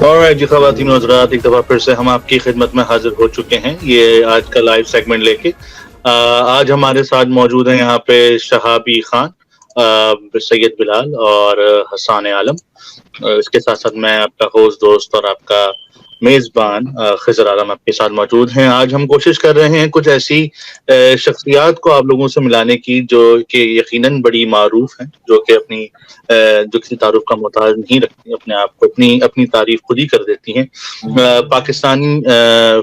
Alright जी, ख़वातीन और हज़रात, एक दफ़ा फिर से हम आपकी खिदमत में हाजिर हो चुके हैं ये आज का लाइव सेगमेंट लेके। आज हमारे साथ मौजूद हैं यहाँ पे शहाबी खान, सैयद बिलाल और हसान आलम। इसके साथ साथ मैं आपका होस्ट दोस्त और आपका मेज़बान खिज़र आलम आपके साथ मौजूद हैं। आज हम कोशिश कर रहे हैं कुछ ऐसी शख्सियात को आप लोगों से मिलाने की जो कि यकीनन बड़ी मारूफ हैं, जो कि अपनी जो किसी तारुफ का मोहताज नहीं रखती, अपने आप को अपनी अपनी तारीफ खुद ही कर देती हैं। पाकिस्तानी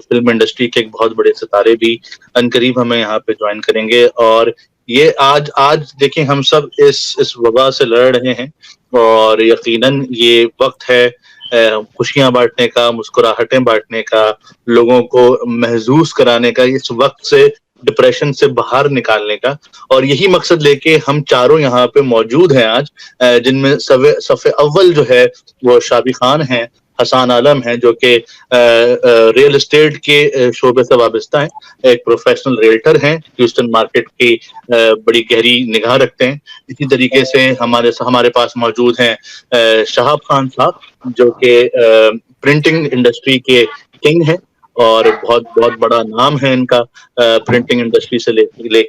फिल्म इंडस्ट्री के एक बहुत बड़े सितारे भी अनकरीब हमें यहाँ पे ज्वाइन करेंगे और ये आज आज देखें, हम सब इस वबा से लड़ रहे हैं और यकीनन ये वक्त है खुशियां बांटने का, मुस्कुराहटें बांटने का, लोगों को महसूस कराने का, इस वक्त से डिप्रेशन से बाहर निकालने का। और यही मकसद लेके हम चारों यहाँ पे मौजूद हैं आज, जिनमें सफ़े अव्वल जो है वो शाबी खान हैं, हसान आलम हैं जो कि रियल एस्टेट के शोबे से वाबस्ता हैं, एक प्रोफेशनल रियल्टर हैं, ह्यूस्टन मार्केट की बड़ी गहरी निगाह रखते हैं। इसी तरीके से हमारे पास मौजूद हैं शहाब खान साहब, जो कि प्रिंटिंग इंडस्ट्री के किंग हैं और बहुत बहुत बड़ा नाम है इनका प्रिंटिंग इंडस्ट्री से ले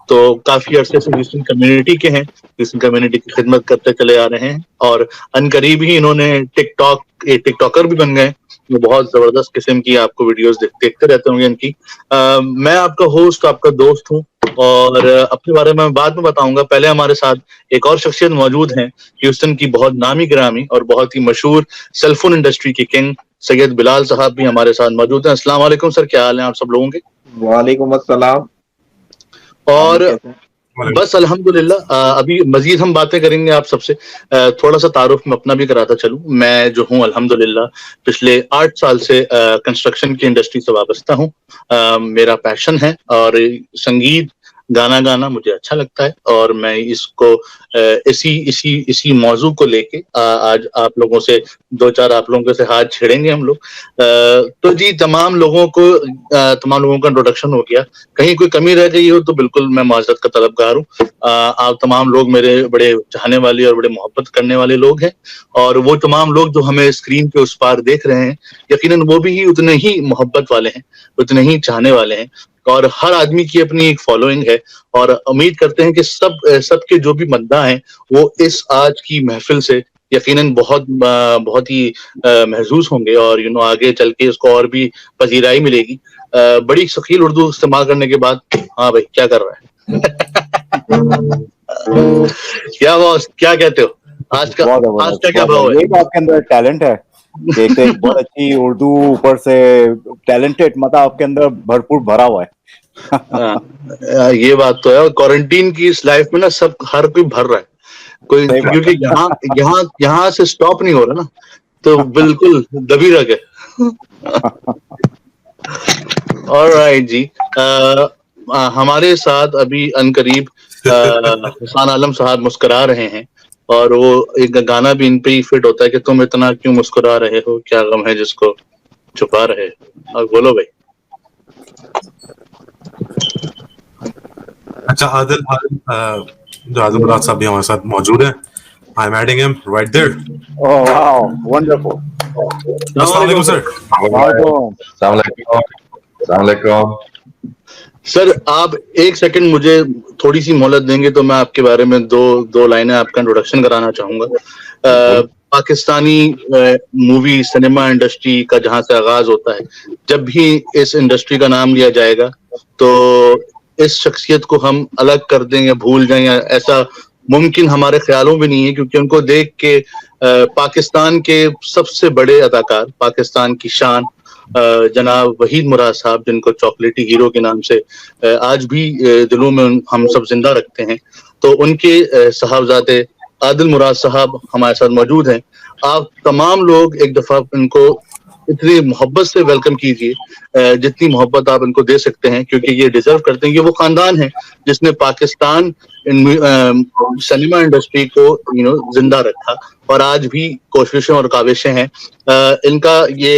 तो काफी अरसे से ह्यूस्टन कम्युनिटी के हैं, ह्यूस्टन कम्युनिटी की खिदमत करते चले आ रहे हैं और अनकरीब ही इन्होंने टिकटॉकर भी बन गए। वो बहुत जबरदस्त किस्म की आपको वीडियोस देखते रहते होंगे इनकी। मैं आपका होस्ट, आपका दोस्त हूँ और अपने बारे में बाद में बताऊंगा। पहले हमारे साथ एक और शख्सियत मौजूद हैं, ह्यूस्टन की बहुत नामी गिरामी और बहुत ही मशहूर सेलफोन इंडस्ट्री के किंग सैयद बिलाल साहब भी हमारे साथ मौजूद हैं। अस्सलाम वालेकुम सर, क्या हाल है आप सब लोगों के? वालेकुम अस्सलाम। और बस अल्हम्दुलिल्लाह। अभी मजीद हम बातें करेंगे आप सबसे। थोड़ा सा तारुफ में अपना भी कराता चलूं। मैं जो हूं अल्हम्दुलिल्लाह पिछले 8 साल से कंस्ट्रक्शन की इंडस्ट्री से वाबस्ता हूं। मेरा पैशन है और संगीत गाना गाना मुझे अच्छा लगता है और मैं इसको इसी मौजू को लेके आज आप लोगों से 2-4 आप लोगों से हाथ छेड़ेंगे हम लोग। तो जी, तमाम लोगों का इंट्रोडक्शन हो गया। कहीं कोई कमी रह गई हो तो बिल्कुल मैं माजरत का तलबगार हूँ। आप तमाम लोग मेरे बड़े चाहने वाले और बड़े मोहब्बत करने वाले लोग हैं और वो तमाम लोग जो हमें स्क्रीन के उस पार देख रहे हैं, यकीनन वो भी उतने ही मोहब्बत वाले हैं, उतने ही चाहने वाले हैं और हर आदमी की अपनी एक फॉलोइंग है और उम्मीद करते हैं कि सबके जो भी मद्दा हैं वो इस आज की महफिल से यकीनन बहुत ही महसूस होंगे और आगे चल के इसको और भी पजीराई मिलेगी। बड़ी शकील उर्दू इस्तेमाल करने के बाद। हाँ भाई, क्या कर रहा है? क्या बॉस, क्या कहते हो? आज का क्या भाव है? आपके अंदर टैलेंट है, एक तो एक बहुत अच्छी उर्दू, ऊपर से टैलेंटेड, मतलब आपके अंदर भरपूर भरा हुआ है। ये बात तो है। और क्वारंटीन की इस लाइफ में ना सब हर कोई भर रहा है कोई, क्योंकि यहाँ से स्टॉप नहीं हो रहा ना, तो बिल्कुल दबी रह गए। ऑलराइट जी, हमारे साथ अभी अनकरीब हसान आलम साहब मुस्कुरा रहे हैं और वो एक गाना भी इन पे ही फिट होता है कि तुम इतना क्यों मुस्कुरा रहे हो, क्या गम है जिसको छुपा रहे हो। और बोलो भाई। अच्छा, जो आदिल मुराद साहब भी हमारे साथ मौजूद है। I am adding him right there. Oh wow, wonderful. अस्सलाम वालेकुम सर। अस्सलाम वालेकुम सर, आप एक सेकंड मुझे थोड़ी सी मोहलत देंगे तो मैं आपके बारे में दो लाइनें आपका इंट्रोडक्शन कराना चाहूंगा। पाकिस्तानी मूवी सिनेमा इंडस्ट्री का जहां से आगाज होता है, जब भी इस इंडस्ट्री का नाम लिया जाएगा तो इस शख्सियत को हम अलग कर दें या भूल जाएं, या ऐसा मुमकिन हमारे ख्यालों में नहीं है, क्योंकि उनको देख के पाकिस्तान के सबसे बड़े अदाकार, पाकिस्तान की शान जनाब वहीद मुराद साहब, जिनको चॉकलेटी हीरो के नाम से आज भी दिलों में हम सब जिंदा रखते हैं, तो उनके साहबजादे आदिल मुराद साहब हमारे साथ मौजूद हैं। आप तमाम लोग एक दफा इनको इतनी मोहब्बत से वेलकम कीजिए जितनी मोहब्बत आप इनको दे सकते हैं, क्योंकि ये डिजर्व करते हैं। ये वो खानदान है जिसने पाकिस्तान सिनेमा इंडस्ट्री को जिंदा रखा और आज भी कोशिशें और काविशें हैं। इनका ये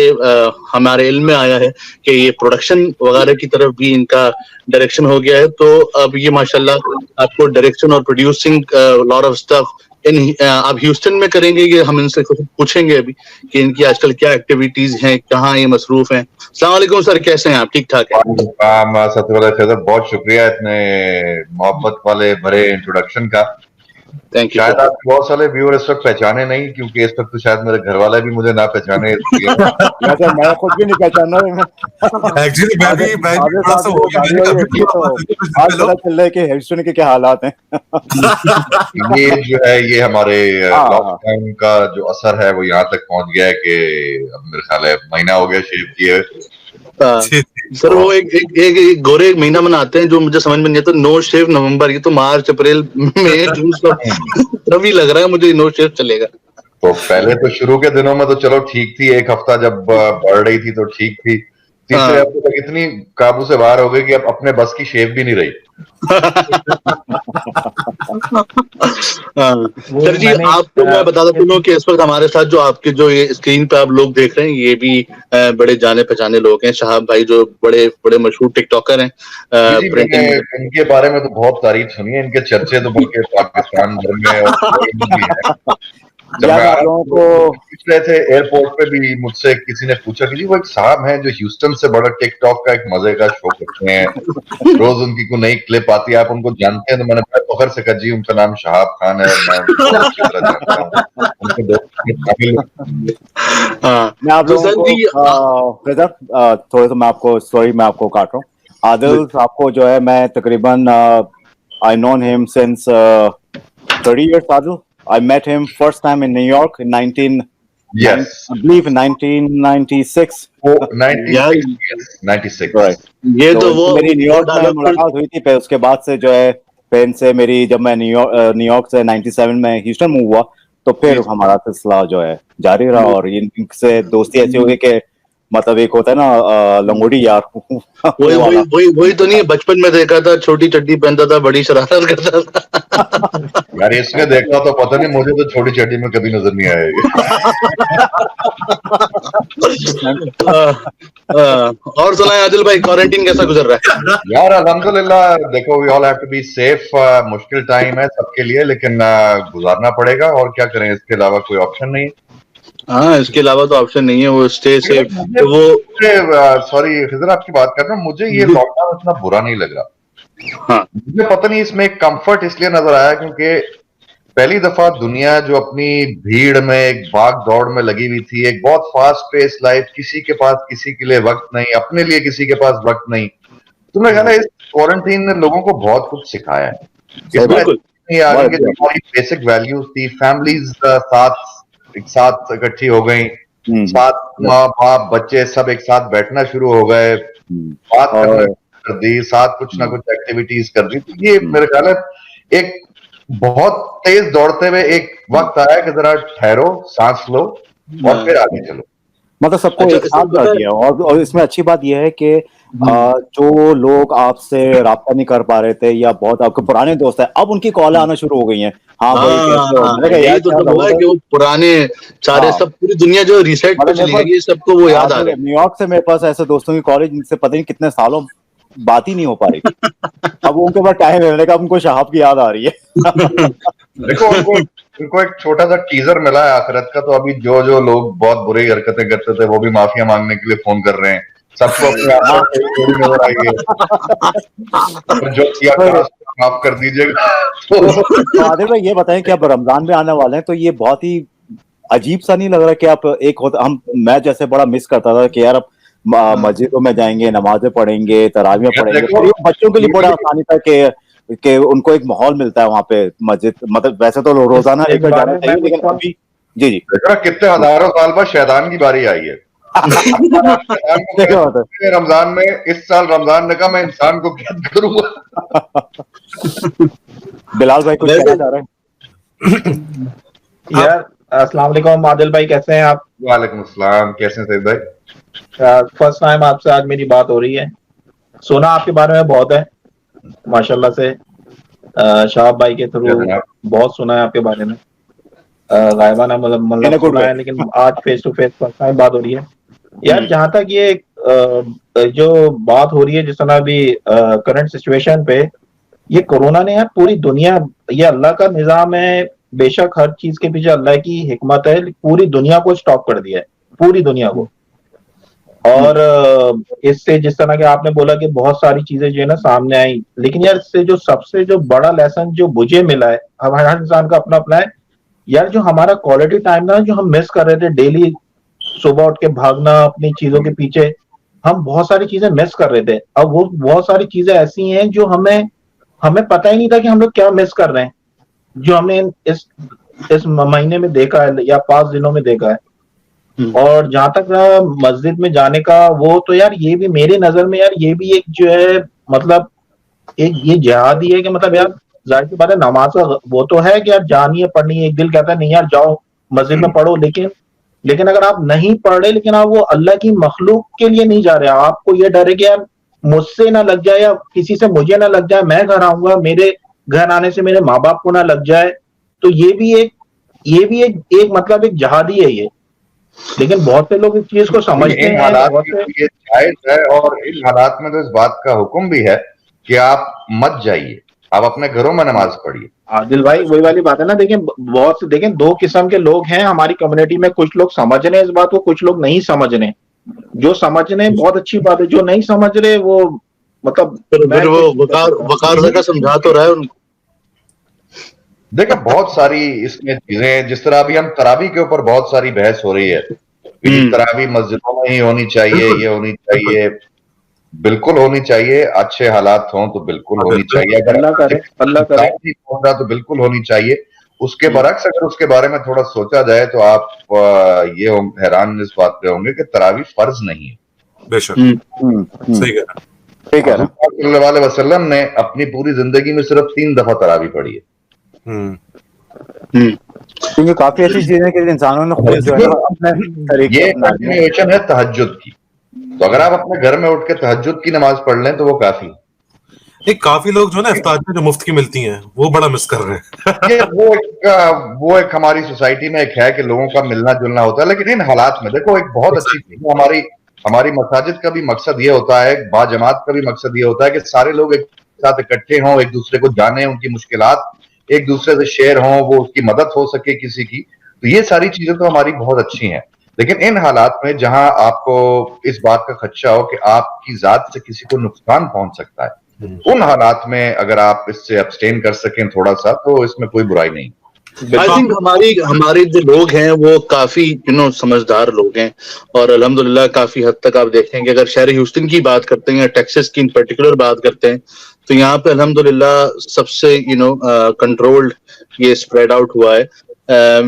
हमारे इल्म में आया है कि ये प्रोडक्शन वगैरह की तरफ भी इनका डायरेक्शन हो गया है, तो अब ये माशाल्लाह आपको डायरेक्शन और प्रोड्यूसिंग लॉट ऑफ स्टफ आप ह्यूस्टन में करेंगे, ये हम इनसे कुछ पूछेंगे अभी कि इनकी आजकल क्या एक्टिविटीज हैं, कहाँ ये मसरूफ हैं। अस्सलाम वालेकुम सर, कैसे हैं आप? ठीक ठाक है? सबसे पहले फैजल बहुत शुक्रिया इतने मोहब्बत वाले भरे इंट्रोडक्शन का। थैंक यू शायद आप बहुत सारे व्यूअर इस वक्त पहचाने नहीं, क्योंकि इस वक्त तो शायद मेरे घर वाले भी मुझे ना पहचाने, इसलिए वैसे मैं खुद भी नहीं पहचान रहा। एक्चुअली मैं भी थोड़ा सा हो गया, मैंने कभी भी आज पता चल रहा है कि ह्यूस्टन के क्या हालात हैं। ये जो है ये हमारे लॉकडाउन का जो असर है वो यहाँ तक पहुंच गया है कि अब मेरे ख्याल है महीना हो गया शेव किए। सर वो एक गोरे एक महीना मनाते हैं जो मुझे समझ में नहीं आता, नो शेव नवंबर, ये तो मार्च अप्रैल मई जून सब तभी लग रहा है मुझे नो शेव चलेगा। तो पहले तो शुरू के दिनों में तो चलो ठीक थी, एक हफ्ता जब बढ़ रही थी तो ठीक थी, तीसरे हफ्ते तक इतनी काबू से बाहर हो गई कि अब अपने बस की शेव भी नहीं रही। सर जी आपको मैं बताता चलूं कि इस वक्त हमारे साथ जो आपके जो ये स्क्रीन पे आप लोग देख रहे हैं ये भी बड़े जाने पहचाने लोग हैं। शहाब भाई जो बड़े बड़े मशहूर टिकटॉकर हैं। इनके बारे में तो बहुत तारीफ सुनी है, इनके चर्चे तो बल्कि पाकिस्तान भर में और जब मैं पूछ रहे थे एयरपोर्ट पे भी मुझसे किसी ने पूछा कि जी वो एक साहब हैं जो ह्यूस्टन से बड़ा टिकटॉक का एक मजे का शो करते हैं, रोज उनकी कोई नई क्लिप आती है, आप उनको जानते हैं? तो मैंने बड़े फखर से कहा जी उनका नाम शहाब खान है और मैं उनको अच्छी तरह जानता हूँ, उनके दोस्त। मैं आप लोगों को थोड़ा सा मैं आपको सॉरी मैं आपको काट रहा हूँ। आदिल आपको जो है मैं तकरीबन I known him since 30 years. Adil, I met him first time in New York in 1996. Oh, 96. Right. ये तो वो मेरी न्यूयॉर्क में मुलाकात हुई थी, फिर उसके बाद से जो है पेन से मेरी जब मैं न्यूयॉर्क से 97 में ह्यूस्टन मूव हुआ तो फिर हमारा सिलसिला जो है जारी रहा और इनसे दोस्ती ऐसी हो गई कि मतलब एक होता है ना लंगोटी यार। वही तो नहीं, बचपन में देखा था, छोटी चड्डी पहनता था, बड़ी शरारत करता था। यार इसने देखा तो पता नहीं, मुझे तो छोटी चड्डी में कभी नजर नहीं आएगी। और सुनाए आदिल भाई, क्वारंटीन कैसा गुजर रहा है? यार अल्हम्दुलिल्लाह, देखो we all have to be safe. मुश्किल टाइम है सबके लिए, लेकिन गुजारना पड़ेगा और क्या करें, इसके अलावा कोई ऑप्शन नहीं। हाँ, इसके अलावा तो ऑप्शन नहीं है, वो स्टे सेफ। तो वो सॉरी खिजर आपकी बात कर रहा हूँ, मुझे ये लॉकडाउन इतना बुरा नहीं लग रहा। हाँ, मुझे पता नहीं इसमें एक कंफर्ट इसलिए नजर आया क्योंकि पहली दफा दुनिया जो अपनी भीड़ में एक भाग दौड़ में लगी हुई थी, एक बहुत फास्ट पेस लाइफ, किसी के पास किसी के लिए वक्त नहीं, अपने लिए किसी के पास वक्त नहीं, तो मैं कहना इस क्वारंटीन ने लोगों को बहुत कुछ सिखाया है। इसमें आगे जो हमारी बेसिक वैल्यूज थी, फैमिलीज एक साथ इकट्ठी हो गई, साथ माँ बाप बच्चे सब एक साथ बैठना शुरू हो गए, बात करना कर दी, साथ कुछ ना कुछ एक्टिविटीज कर दी। तो ये मेरे ख्याल है एक बहुत तेज दौड़ते हुए एक वक्त आया कि जरा ठहरो, सांस लो और फिर आगे चलो। मतलब सबको एक साथ कर दिया। और इसमें अच्छी बात यह है कि जो लोग आपसे राब्ता नहीं कर पा रहे थे या बहुत आपके पुराने दोस्त हैं, अब उनकी कॉल आना शुरू हो गई हैं। हाँ भाई, यही तो हुआ है कि वो पुराने सारे सब पूरी दुनिया जो रीसेट पे चली गई, सबको वो याद आ रहा है। न्यूयॉर्क से मेरे पास ऐसे दोस्तों की कॉलेज जिनसे पता नहीं कितने सालों बात ही नहीं हो पा रही थी। अब उनके पास टाइम रहने का, उनको शहाब की याद आ रही है। देखो उनको एक छोटा सा टीजर मिला है आखिरत का, तो अभी जो जो लोग बहुत बुरी हरकतें करते थे वो भी माफिया मांगने के लिए फोन कर रहे हैं। सबको अपने आप नजर आई है, जो किया माफ कर दीजिएगा। तो आदिल भाई ये बताएं कि अब रमजान में आने वाले हैं, तो ये बहुत ही अजीब सा नहीं लग रहा कि आप एक होता मैं जैसे बड़ा मिस करता था कि यार अब मस्जिदों में जाएंगे, नमाजें पढ़ेंगे, तरावियां पढ़ेंगे, तो बच्चों के लिए बड़ा आसानी था कि उनको एक माहौल मिलता है वहाँ पे मस्जिद, मतलब वैसे तो रोजाना लेकर जाना चाहिए, लेकिन अभी जी कितने हजारों साल बाद शैतान की बारी आई है। रमजान में इस साल रमजान ने कहा मैं इंसान को क्या करूंगा। बिलाल भाई कुछ कहना चाह रहे हैं? यार अस्सलाम वालेकुम आदिल भाई, कैसे हैं आप? वालेकुम अस्सलाम, कैसे हैं सईद भाई? फर्स्ट टाइम आपसे आज मेरी बात हो रही है। सुना आपके बारे में बहुत है माशाल्लाह से, शहाब भाई के थ्रू बहुत सुना है आपके बारे में, गायबाना मतलब सुना है, लेकिन आज face to face first time बात हो रही है। यार जहां तक ये जो बात हो रही है जिस तरह अभी करंट सिचुएशन पे, ये कोरोना ने यार पूरी दुनिया, ये अल्लाह का निजाम है बेशक हर चीज के पीछे अल्लाह की हिकमत है, पूरी दुनिया को स्टॉप कर दिया है, पूरी दुनिया को। और इससे जिस तरह के आपने बोला कि बहुत सारी चीजें जो है ना सामने आई, लेकिन यार इससे जो सबसे जो बड़ा लेसन जो मुझे मिला है, हर इंसान का अपना अपना है यार, जो हमारा क्वालिटी टाइम ना जो हम मिस कर रहे थे, डेली सुबह उठ के भागना अपनी चीजों के पीछे, हम बहुत सारी चीजें मिस कर रहे थे। अब वो बहुत सारी चीजें ऐसी हैं जो हमें हमें पता ही नहीं था कि हम लोग क्या मिस कर रहे हैं, जो हमने इस महीने में देखा है या 5 दिनों में देखा है। और जहां तक मस्जिद में जाने का, वो तो यार ये भी मेरे नजर में यार ये भी एक जो है मतलब एक ये जिहाद ही है कि मतलब यार जाहिर सी बात है, नमाज का वो तो है कि यार जानी है पढ़नी है, एक दिल कहता है नहीं यार जाओ मस्जिद में पढ़ो, लेकिन अगर आप नहीं पढ़ रहे, लेकिन आप वो अल्लाह की मखलूक के लिए नहीं जा रहे, आपको ये डर है कि यार मुझसे ना लग जाए या किसी से मुझे ना लग जाए, मैं घर आऊंगा मेरे घर आने से मेरे माँ बाप को ना लग जाए, तो ये भी एक मतलब एक जहादी है ये। लेकिन बहुत से लोग इस चीज को समझते इन हैं, हालात बहुत में से तो ये जायज है, और इन हालात में तो इस बात का हुक्म भी है कि आप मत जाइए, आप अपने घरों में नमाज पढ़िए। आदिल भाई वही वाली बात है ना, देखें बहुत से देखें दो किस्म के लोग हैं हमारी कम्युनिटी में, कुछ लोग समझ रहे हैं इस बात को, कुछ लोग नहीं समझ रहे। जो समझ रहे हैं बहुत अच्छी बात है, जो नहीं समझ रहे वो मतलब फिर वो वकार का समझा तो रहा है उनको। देखिए बहुत सारी इसमें चीजें, जिस तरह अभी हम तरावी के ऊपर बहुत सारी बहस हो रही है कि जी तरावी मस्जिदों में ही होनी चाहिए, ये होनी चाहिए, बिल्कुल होनी चाहिए, अच्छे हालात हों तो बिल्कुल होनी चाहिए, अगर अल्लाह करे नहीं पहुंच रहा तो बिल्कुल होनी चाहिए। उसके बरक्स अगर उसके बारे में थोड़ा सोचा जाए तो आप ये हैरान इस बात पे होंगे कि तरावी फर्ज नहीं है। बेशक सही कह रहा है। सल्लल्लाहु अलैहि वसल्लम ने अपनी पूरी जिंदगी में सिर्फ 3 दफा तरावी पढ़ी है। क्योंकि काफी ऐसी चीजें कि इंसानों ने खुद जो है ना अपने तरीके ये कंटिन्यूएशन है तहज्जुद की, तो अगर आप अपने घर में उठ के तहज्जुद की नमाज पढ़ लें तो वो काफी है। एक काफी लोग जो ना इफ्तार में जो मुफ्त की मिलती हैं वो बड़ा मिस कर रहे हैं। ये वो एक हमारी सोसाइटी में एक है कि लोगों का मिलना जुलना होता है, लेकिन इन हालात में देखो एक बहुत अच्छी चीज हमारी मसाजिद का भी मकसद ये होता है, बाजमात का भी मकसद ये होता है कि सारे लोग एक साथ इकट्ठे हों, एक दूसरे को जाने, उनकी मुश्किलात एक दूसरे से शेयर हों, वो उसकी मदद हो सके किसी की, तो ये सारी चीजें तो हमारी बहुत अच्छी हैं। लेकिन इन हालात में जहां आपको इस बात का खदशा हो कि आपकी जात से किसी को नुकसान पहुंच सकता है, उन हालात में अगर आप इससे अब्सटेन कर सकें थोड़ा सा, तो इसमें कोई बुराई नहीं। आई थिंक हमारे जो लोग हैं वो काफी समझदार लोग हैं, और अल्हम्दुलिल्लाह काफी हद तक आप देखेंगे अगर शहर ह्यूस्टन की बात करते हैं या टेक्सास की इन पर्टिकुलर बात करते हैं, तो यहाँ पे अल्हम्दुलिल्लाह सबसे कंट्रोल्ड ये स्प्रेड आउट हुआ है।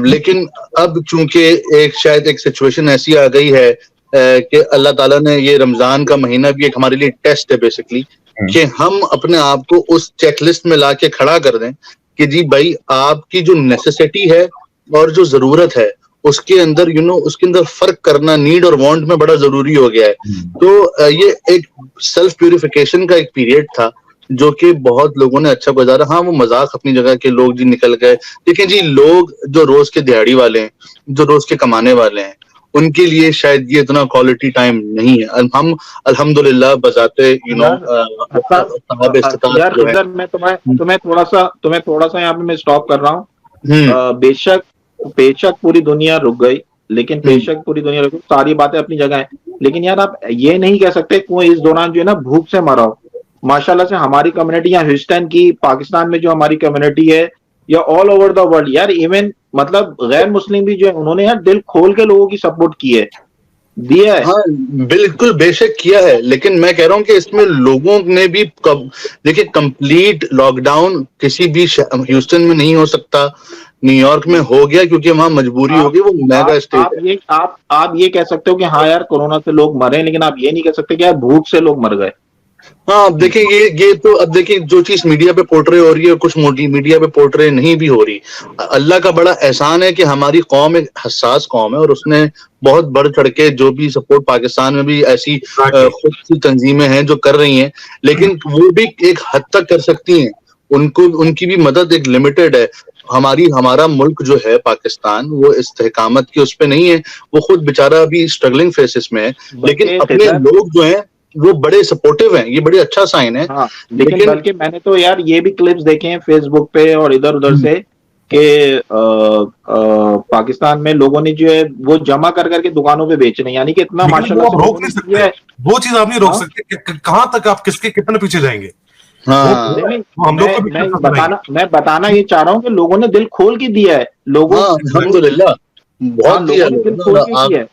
लेकिन अब चूंकि शायद एक सिचुएशन ऐसी आ गई है कि अल्लाह ताला ने ये रमजान का महीना भी एक हमारे लिए टेस्ट है बेसिकली, कि हम अपने आप को उस चेकलिस्ट में लाके खड़ा कर दें कि जी भाई आपकी जो नेसेसिटी है और जो जरूरत है उसके अंदर उसके अंदर फर्क करना नीड और वांट में बड़ा जरूरी हो गया है। तो ये एक सेल्फ प्यूरिफिकेशन का एक पीरियड था जो कि बहुत लोगों ने अच्छा गुजारा। हाँ, वो मजाक अपनी जगह के लोग जी निकल गए, लेकिन जी लोग जो रोज के दिहाड़ी वाले हैं, जो रोज के कमाने वाले हैं, उनके लिए शायद ये इतना क्वालिटी टाइम नहीं है। हम अल्हम्दुलिल्लाह बजाते यार इधर मैं तुम्हें थोड़ा सा यहाँ पे मैं स्टॉप कर रहा हूँ। बेशक पूरी दुनिया रुक गई, लेकिन बेशक पूरी दुनिया रुक गई, सारी बातें अपनी जगह है, लेकिन यार आप ये नहीं कह सकते कोई इस दौरान जो है ना भूख से मरा हो। माशाल्लाह से हमारी कम्युनिटी यहाँ ह्यूस्टन की, पाकिस्तान में जो हमारी कम्युनिटी है, या ऑल ओवर द वर्ल्ड यार, इवन मतलब गैर मुस्लिम भी जो है उन्होंने यार दिल खोल के लोगों की सपोर्ट की है, दिया है। हाँ बिल्कुल बेशक किया है, लेकिन मैं कह रहा हूँ कि इसमें लोगों ने भी देखिए कंप्लीट लॉकडाउन किसी भी ह्यूस्टन में नहीं हो सकता, न्यूयॉर्क में हो गया क्योंकि वहां मजबूरी हो गई, वो मेगा स्टेट है। आप ये कह सकते हो कि हाँ यार कोरोना से लोग मरे, लेकिन आप ये नहीं कह सकते कि यार भूख से लोग मर गए। हाँ अब देखिए ये तो अब देखिए जो चीज मीडिया पे पोर्ट्रे हो रही है, कुछ मीडिया पे पोर्ट्रे नहीं भी हो रही। अल्लाह का बड़ा एहसान है कि हमारी कौम एक हसास कौम है, और उसने बहुत बढ़ चढ़ के जो भी सपोर्ट, पाकिस्तान में भी ऐसी खुद सी तंजीमें हैं जो कर रही हैं, लेकिन वो भी एक हद तक कर सकती हैं, उनकी भी मदद एक लिमिटेड है। हमारा मुल्क जो है पाकिस्तान, वो इस्तेहकामत की उस पे नहीं है, वो खुद बेचारा अभी स्ट्रगलिंग फेसेस में है, लेकिन अपने लोग जो हैं वो बड़े सपोर्टिव हैं, ये बड़े अच्छा साइन है। हाँ, लेकिन बल्कि मैंने तो यार ये भी क्लिप्स देखे हैं फेसबुक पे और इधर उधर से कि पाकिस्तान में लोगों ने जो है वो जमा कर करके दुकानों पे बेच रहे हैं, यानी कि इतना लेकिन माशाल्लाह वो से आप रोक लोगों ने नहीं किया है। सकते, वो चीज आप नहीं रोक हाँ? सकते। कहाँ तक आप किसके कितने पीछे जाएंगे? हाँ नहीं, वो हम लोग को भी मैं बताना ये चाह रहा हूँ कि लोगों ने दिल खोल के दिया है, लोगों हाँ अल्हम्दुलिल्लाह हाँ, बहुत दिया लोगों ने दिल लोगों खोल ने, के आप दिया है।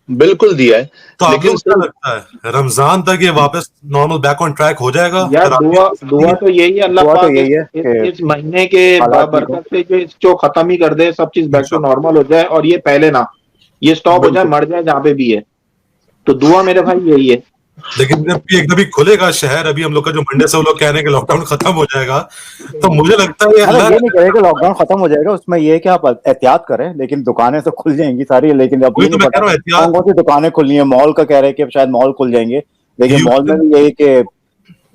बिल्कुल दिया है। तो आप लेकिन लोग क्या सर लगता है रमजान तक ये वापस नॉर्मल बैक ऑन ट्रैक हो जाएगा? यार तरावी दुआ हो सकती दुआ है? तो यही है, अल्लाह दुआ तो पाक यही है कि इस महीने के हालात ठीक हो। बरकत से जो इसको खत्म ही कर दे, सब चीज बैक टू इंशाल्लाह। नॉर्मल हो जाए, और ये पहले ना ये स्टॉप हो जाए, बिल्कुल मर जाए जहाँ पे भी है। तो दुआ मेरे भाई यही है। लेकिन जब भी एकदम ही खुलेगा शहर, अभी हम लोग का जो मंडे से वो लोग कह रहे हैं कि लॉकडाउन खत्म हो जाएगा, तो मुझे लगता है ये मतलब अल्लाह ये नहीं कहेगा कि लॉकडाउन खत्म हो जाएगा, उसमें ये है कि आप एहतियात करें, लेकिन दुकानें तो खुल जाएंगी सारी। लेकिन अब वही ये तो नहीं मैं कह पता रहा हूँ कौन एहतियात। कौन सी दुकानें खुलनी है। मॉल का कह रहे हैं कि शायद मॉल खुल जाएंगे, लेकिन मॉल में ह्यूस्टन भी यही कि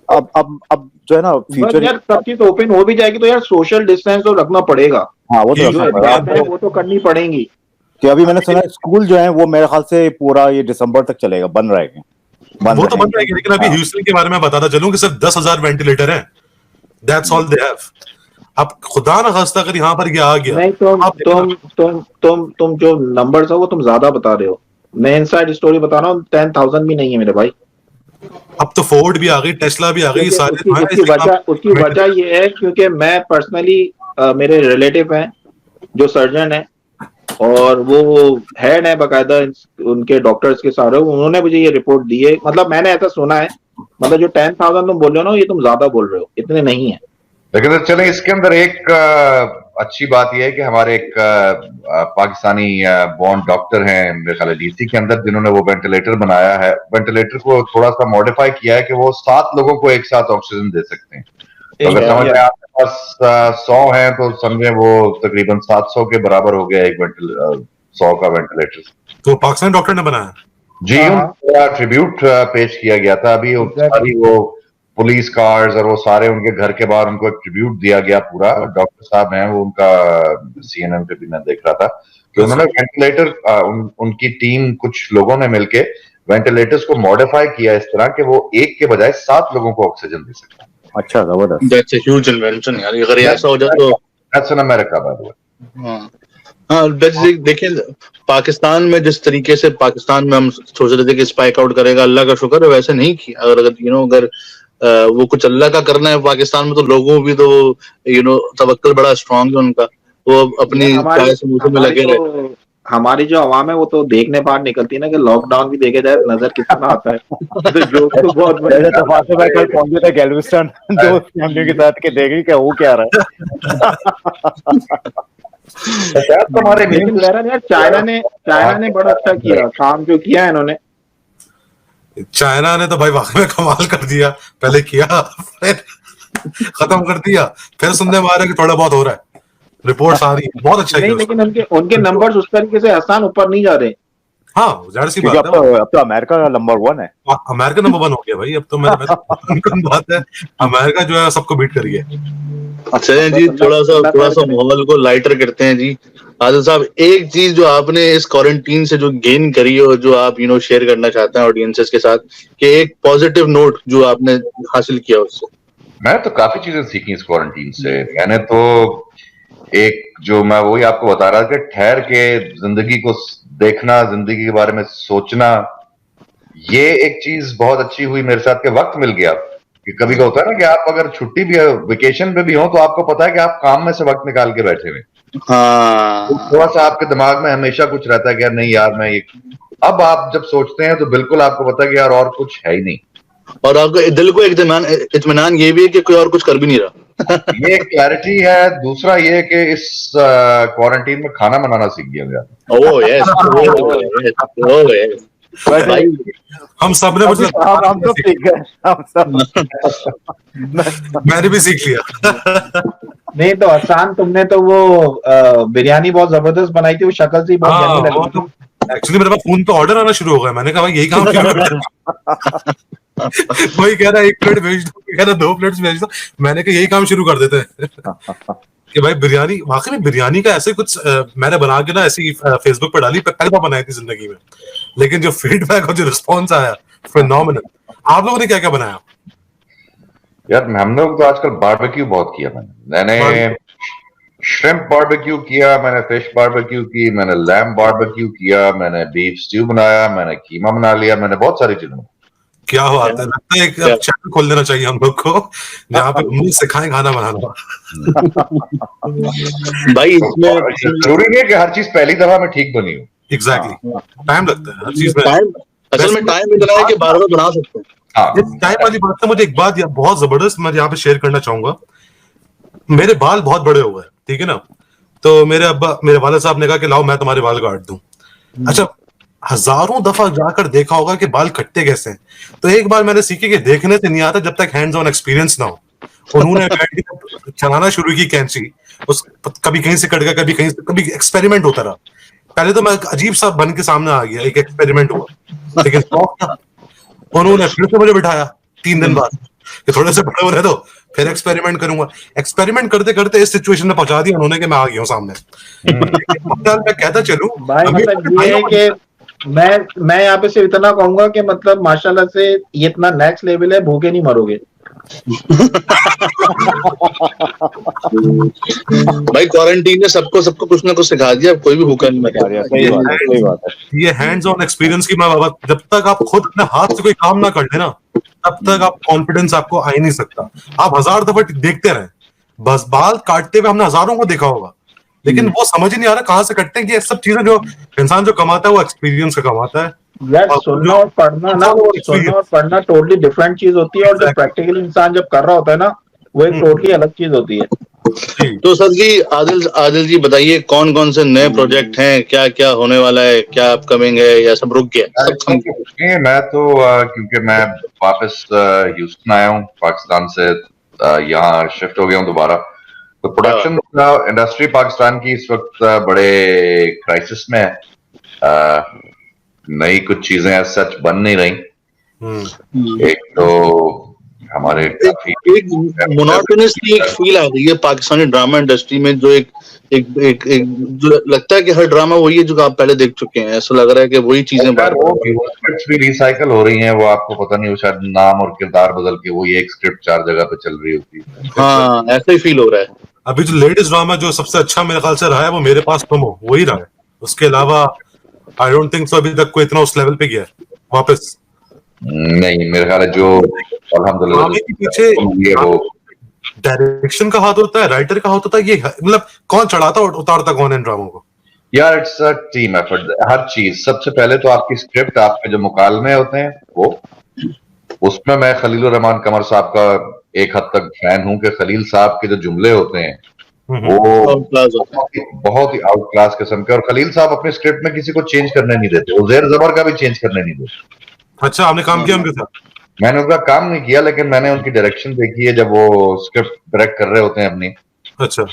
अब जो है ना बस फ्यूचर। यार सब चीज ओपन हो भी जाएगी तो यार सोशल डिस्टेंस तो रखना पड़ेगा, हाँ वो तो जो रखना ह्यूस्टन पड़ेगा के एहतियातें हैं अंदर वो तो करनी पड़ेंगी। कि अभी मैंने सुना है स्कूल जो है वो मेरे ख्याल से पूरा ये दिसंबर तक चलेगा, बंद रहेंगे, बंद वो तो बन रहेंगे। जाएगी, लेकिन अभी हाँ ह्यूस्टन के बारे में बताता चलूं कि सिर्फ 10,000 वेंटिलेटर हैं। That's all they have. अब खुदा ना खास्ता अगर यहाँ पर ये आ गया, नहीं आप देखना। तुम जो नंबर्स है वो तुम ज्यादा बता रहे हो। मैं इनसाइड स्टोरी बता रहा हूँ, 10,000 भी नहीं है मेरे भाई। अब तो फोर्ड भी आ गई, टेस्ला भी आ गई, ये क्योंकि सारे उसकी जो है उसकी इसी काम उसकी वजह ये है क्योंकि मैं पर्सनली मेरे रिलेटिव हैं जो सर्जन है, और वो हेड है बकायदा उनके डॉक्टर्स के सारे, उन्होंने मुझे ये रिपोर्ट दी है। मतलब मैंने ऐसा सुना है, मतलब जो 10,000 तुम बोल रहे हो ना, ये तुम ज्यादा बोल रहे हो, इतने नहीं है। लेकिन तो चलें, इसके अंदर एक अच्छी बात यह है कि हमारे एक पाकिस्तानी बॉर्न डॉक्टर हैं मेरे ख्याल डीसी के अंदर, जिन्होंने वो वेंटिलेटर बनाया है। वेंटिलेटर को थोड़ा सा मॉडिफाई किया है कि वो 7 लोगों को एक साथ ऑक्सीजन दे सकते हैं। तो अगर समझ में आपके पास 100 हैं तो समझे वो तकरीबन 700 के बराबर हो गया एक 100 का वेंटिलेटर। तो पाकिस्तानी डॉक्टर ने बनाया। जी, हाँ, उनका ट्रिब्यूट पेश किया गया था अभी। सारी वो पुलिस कार्स और वो सारे उनके घर के बाहर उनको एक ट्रिब्यूट दिया गया पूरा। डॉक्टर साहब हैं वो, उनका सीएनएन पे भी मैं देख रहा था कि उन्होंने वेंटिलेटर उनकी टीम कुछ लोगों ने मिलके वेंटिलेटर्स को मॉडिफाई किया इस तरह कि वो एक के बजाय 7 लोगों को ऑक्सीजन दे सकते हैं। अच्छा, जबरदस्त। दैट्स अ ह्यूज इन्वेंशन यार, अगर ये ऐसा हो जाए तो। That's in America by the way. हाँ हाँ देखिए पाकिस्तान में जिस तरीके से पाकिस्तान में हम सोच रहे थे कि स्पाइक आउट करेगा, अल्लाह का शुक्र है वैसे नहीं किया। अगर वो कुछ अल्लाह का करना है पाकिस्तान में, तो लोगों भी तो तवक्कुल बड़ा स्ट्रांग है उनका, वो अपनी चाय समोसे में लगे रहे। हमारी जो आवाम है वो तो देखने बाहर निकलती है ना कि लॉकडाउन भी देखे जाए नजर कितना आता है। तो जो तो बहुत जैसे तफात से मैं कल पहुंचे थे गैल्वेस्टन दोस्त फैमिली के साथ के देख रही क्या वो क्या रहा है। लेकिन बहरहाल यार चाइना ने बड़ा अच्छा किया काम जो किया है इन्होंने। चाइना ने तो भाई वाकई में कमाल कर दिया। पहले किया फिर खत्म कर दिया, फिर सुनने में आ रहा है कि थोड़ा बहुत हो रहा है, रिपोर्ट्स आ रही है। बहुत अच्छा नहीं, किया लेकिन उसने। उनके नंबर्स उस तरीके से आसान ऊपर नहीं जा रहे। हाँ जाहिर सी क्योंकि बात है, अब तो अमेरिका का नंबर 1 है। अमेरिका नंबर 1 हो गया भाई। अब तो मेरे बात है, अमेरिका जो है सबको बीट करिए। अच्छा जी, थोड़ा सा माहौल को लाइटर करते हैं जी। आदिल साहब, एक चीज जो आपने इस क्वारंटीन से जो गेन करी और जो आप शेयर करना चाहते हैं ऑडियंसेस के साथ, कि एक पॉजिटिव नोट जो आपने हासिल किया उससे। मैं तो काफी चीजें सीखी इस क्वारंटीन से। मैंने तो एक जो मैं वही आपको बता रहा था कि ठहर के जिंदगी को देखना, जिंदगी के बारे में सोचना, ये एक चीज बहुत अच्छी हुई मेरे साथ के वक्त मिल गया। कि कभी का होता है ना कि आप अगर छुट्टी भी वेकेशन पे भी हो तो आपको पता है कि आप काम में से वक्त निकाल के बैठे हुए। हाँ, तो थोड़ा सा आपके दिमाग में हमेशा कुछ रहता है कि यार नहीं यार मैं ये। अब आप जब सोचते हैं तो बिल्कुल आपको पता है कि यार और कुछ है ही नहीं, और आपको दिल को इत्मीनान ये भी है कि कोई और कुछ कर भी नहीं रहा। ये क्लैरिटी है। दूसरा ये कि इस क्वारंटीन में खाना बनाना सीख गया मैं। ओह यस, ओह यस भाई, हम सब ने मतलब हम सब सीख गए, हम सब। मैंने भी सीख लिया। नहीं तो आसान, तुमने तो वो बिरयानी बहुत जबरदस्त बनाई थी, वो शक्ल से बहुत यम्मी लग रही थी। एक्चुअली मेरे पास फोन पे ऑर्डर आना शुरू हो गया। मैंने कहा भाई यही काम क्यों करते हैं? वही कह रहा है 1 प्लेट भेज दो, कह रहा 2 प्लेट्स भेज दो। मैंने कहा यही काम शुरू कर देते हैं कि भाई बिरयानी, वाकई में बिरयानी का ऐसे कुछ मैंने बना के ना ऐसी फेसबुक पे डाली, पहली बार बनाई थी जिंदगी में, लेकिन जो फीडबैक और जो रिस्पॉन्स आया फिनोमिनल। आप लोगों ने क्या क्या बनाया? यार हम लोग तो आजकल बारबेक्यू बहुत किया। मैंने श्रिम्प बारबेक्यू किया, मैंने फिश बारबेक्यू की, मैंने लैम्ब बारबेक्यू किया, मैंने बीफ स्ट्यू बनाया, मैंने कीमा बना लिया, मैंने बहुत सारी चीजें बनाई। क्या बात है, लगता है एक क्या? चैनल खोल देना चाहिए हम लोग को जहाँ पे हम लोग सिखाएं खाना बनाना। भाई इसमें जरूरी नहीं है कि हर चीज पहली दफा में ठीक बनी हो। एग्जैक्टली, टाइम लगता है हर चीज में। टाइम, असल में टाइम इतना है कि बार बार बना सकते हैं। हाँ, इस टाइम वाली बात से मुझे एक बात बहुत जबरदस्त मैं यहाँ पे शेयर करना चाहूंगा। मेरे बाल बहुत बड़े हो गए, ठीक है ना, तो मेरे वाले साहब ने कहा कि लाओ मैं तुम्हारे बाल काट दूं। अच्छा, हजारों दफा जाकर देखा होगा कि बाल कटते कैसे हैं, तो एक बार मैंने सीखी कि देखने से नहीं आता जब तक हैंड्स ऑन एक्सपीरियंस ना हो। उन्होंने चलाना शुरू की कैंची, उस कभी कहीं से कट गया, कभी कहीं से, कभी एक्सपेरिमेंट होता रहा। पहले तो मैं अजीब सा बन के सामने आ गया, एक एक्सपेरिमेंट हुआ, लेकिन शौक था। उन्होंने फिर से मुझे बिठाया 3 दिन बाद कि थोड़े से बड़े होने दो, फिर एक्सपेरिमेंट करूंगा। एक्सपेरिमेंट करते करते इस सिचुएशन में पहुंचा दिया उन्होंने कि मैं आ गया हूं सामने। मैं कहता चलूं भाई मतलब ये है कि मैं यहाँ पे सिर्फ इतना कहूंगा कि मतलब माशाल्लाह से ये इतना नेक्स्ट लेवल है, भूखे नहीं मरोगे। भाई क्वारंटीन ने सबको कुछ ना कुछ सिखा दिया, अब कोई भी भूखा नहीं मरेगा। सही बात है, सही बात है। ये हैंड्स ऑन एक्सपीरियंस की मैं बात, जब तक आप खुद अपने हाथ से कोई काम ना कर लेना तब तक आप कॉन्फिडेंस आपको आ ही नहीं सकता। आप 1000 दफा देखते रहे, बस बाल काटते हुए हमने हजारों को देखा होगा, लेकिन वो समझ ही नहीं आ रहा कहाँ से कटते हैं। कि ये सब चीजें जो इंसान जो कमाता है वो एक्सपीरियंस का कमाता है। यार सुनना और पढ़ना टोटली डिफरेंट चीज होती है, और जो प्रैक्टिकल इंसान जब कर रहा होता है ना, वो एक टोटली अलग चीज होती है। तो सर जी, आदिल जी बताइए, कौन कौन से नए प्रोजेक्ट हैं, क्या क्या होने वाला है, क्या अपकमिंग है, या सब रुक गया? सब थम गया? मैं तो क्योंकि मैं वापस ह्यूस्टन आया हूँ पाकिस्तान से, यहाँ शिफ्ट हो गया हूँ दोबारा, तो प्रोडक्शन इंडस्ट्री पाकिस्तान की इस वक्त बड़े क्राइसिस में है। नई कुछ चीजें सच बन नहीं रही। एक तो हमारे एक मोनोटोनसली एक फील आ रही है पाकिस्तानी ड्रामा इंडस्ट्री में, जो एक जो लगता है कि हर ड्रामा वही है जो आप पहले देख चुके हैं। ऐसा लग रहा है कि वही चीजें स्क्रिप्ट्स भी रिसाइकल हो रही हैं, वो आपको पता नहीं, वो शायद नाम और किरदार बदल के वही एक स्क्रिप्ट 4 जगह पे चल रही होती है। हाँ, ऐसा ही फील हो रहा है। अभी जो लेटेस्ट ड्रामा जो सबसे अच्छा मेरे ख्याल से रहा है वो मेरे पास तुम हो, वही रहा है। उसके अलावा आई डोंट थिंक सो अभी तक कोई इतना उस लेवल पे गया है वापस। नहीं, मेरे ख्याल है जो अल्हम्दुलिल्लाह के पीछे वो डायरेक्शन का हाथ होता है, राइटर का हाथ होता है, ये मतलब कौन चढ़ाता और उतारता कौन है इन ड्रामों को? यार इट्स अ टीम एफर्ट, हर चीज। सबसे पहले तो आपकी स्क्रिप्ट, आपके जो मुकालमे होते हैं वो, उसमें मैं खलील रहमान कमर साहब का एक हद तक फैन हूं कि खलील साहब के जो जुमले होते हैं वो बहुत ही आउट क्लास किस्म के, और खलील साहब अपने स्क्रिप्ट में किसी को चेंज करने नहीं देते, वो ज़ेर ज़बर का भी चेंज करने नहीं देते। अच्छा, आपने काम किया उनके साथ? मैंने उनका काम नहीं किया, लेकिन मैंने उनकी डायरेक्शन देखी है जब वो स्क्रिप्ट डायरेक्ट कर रहे होते हैं अपनी। अच्छा,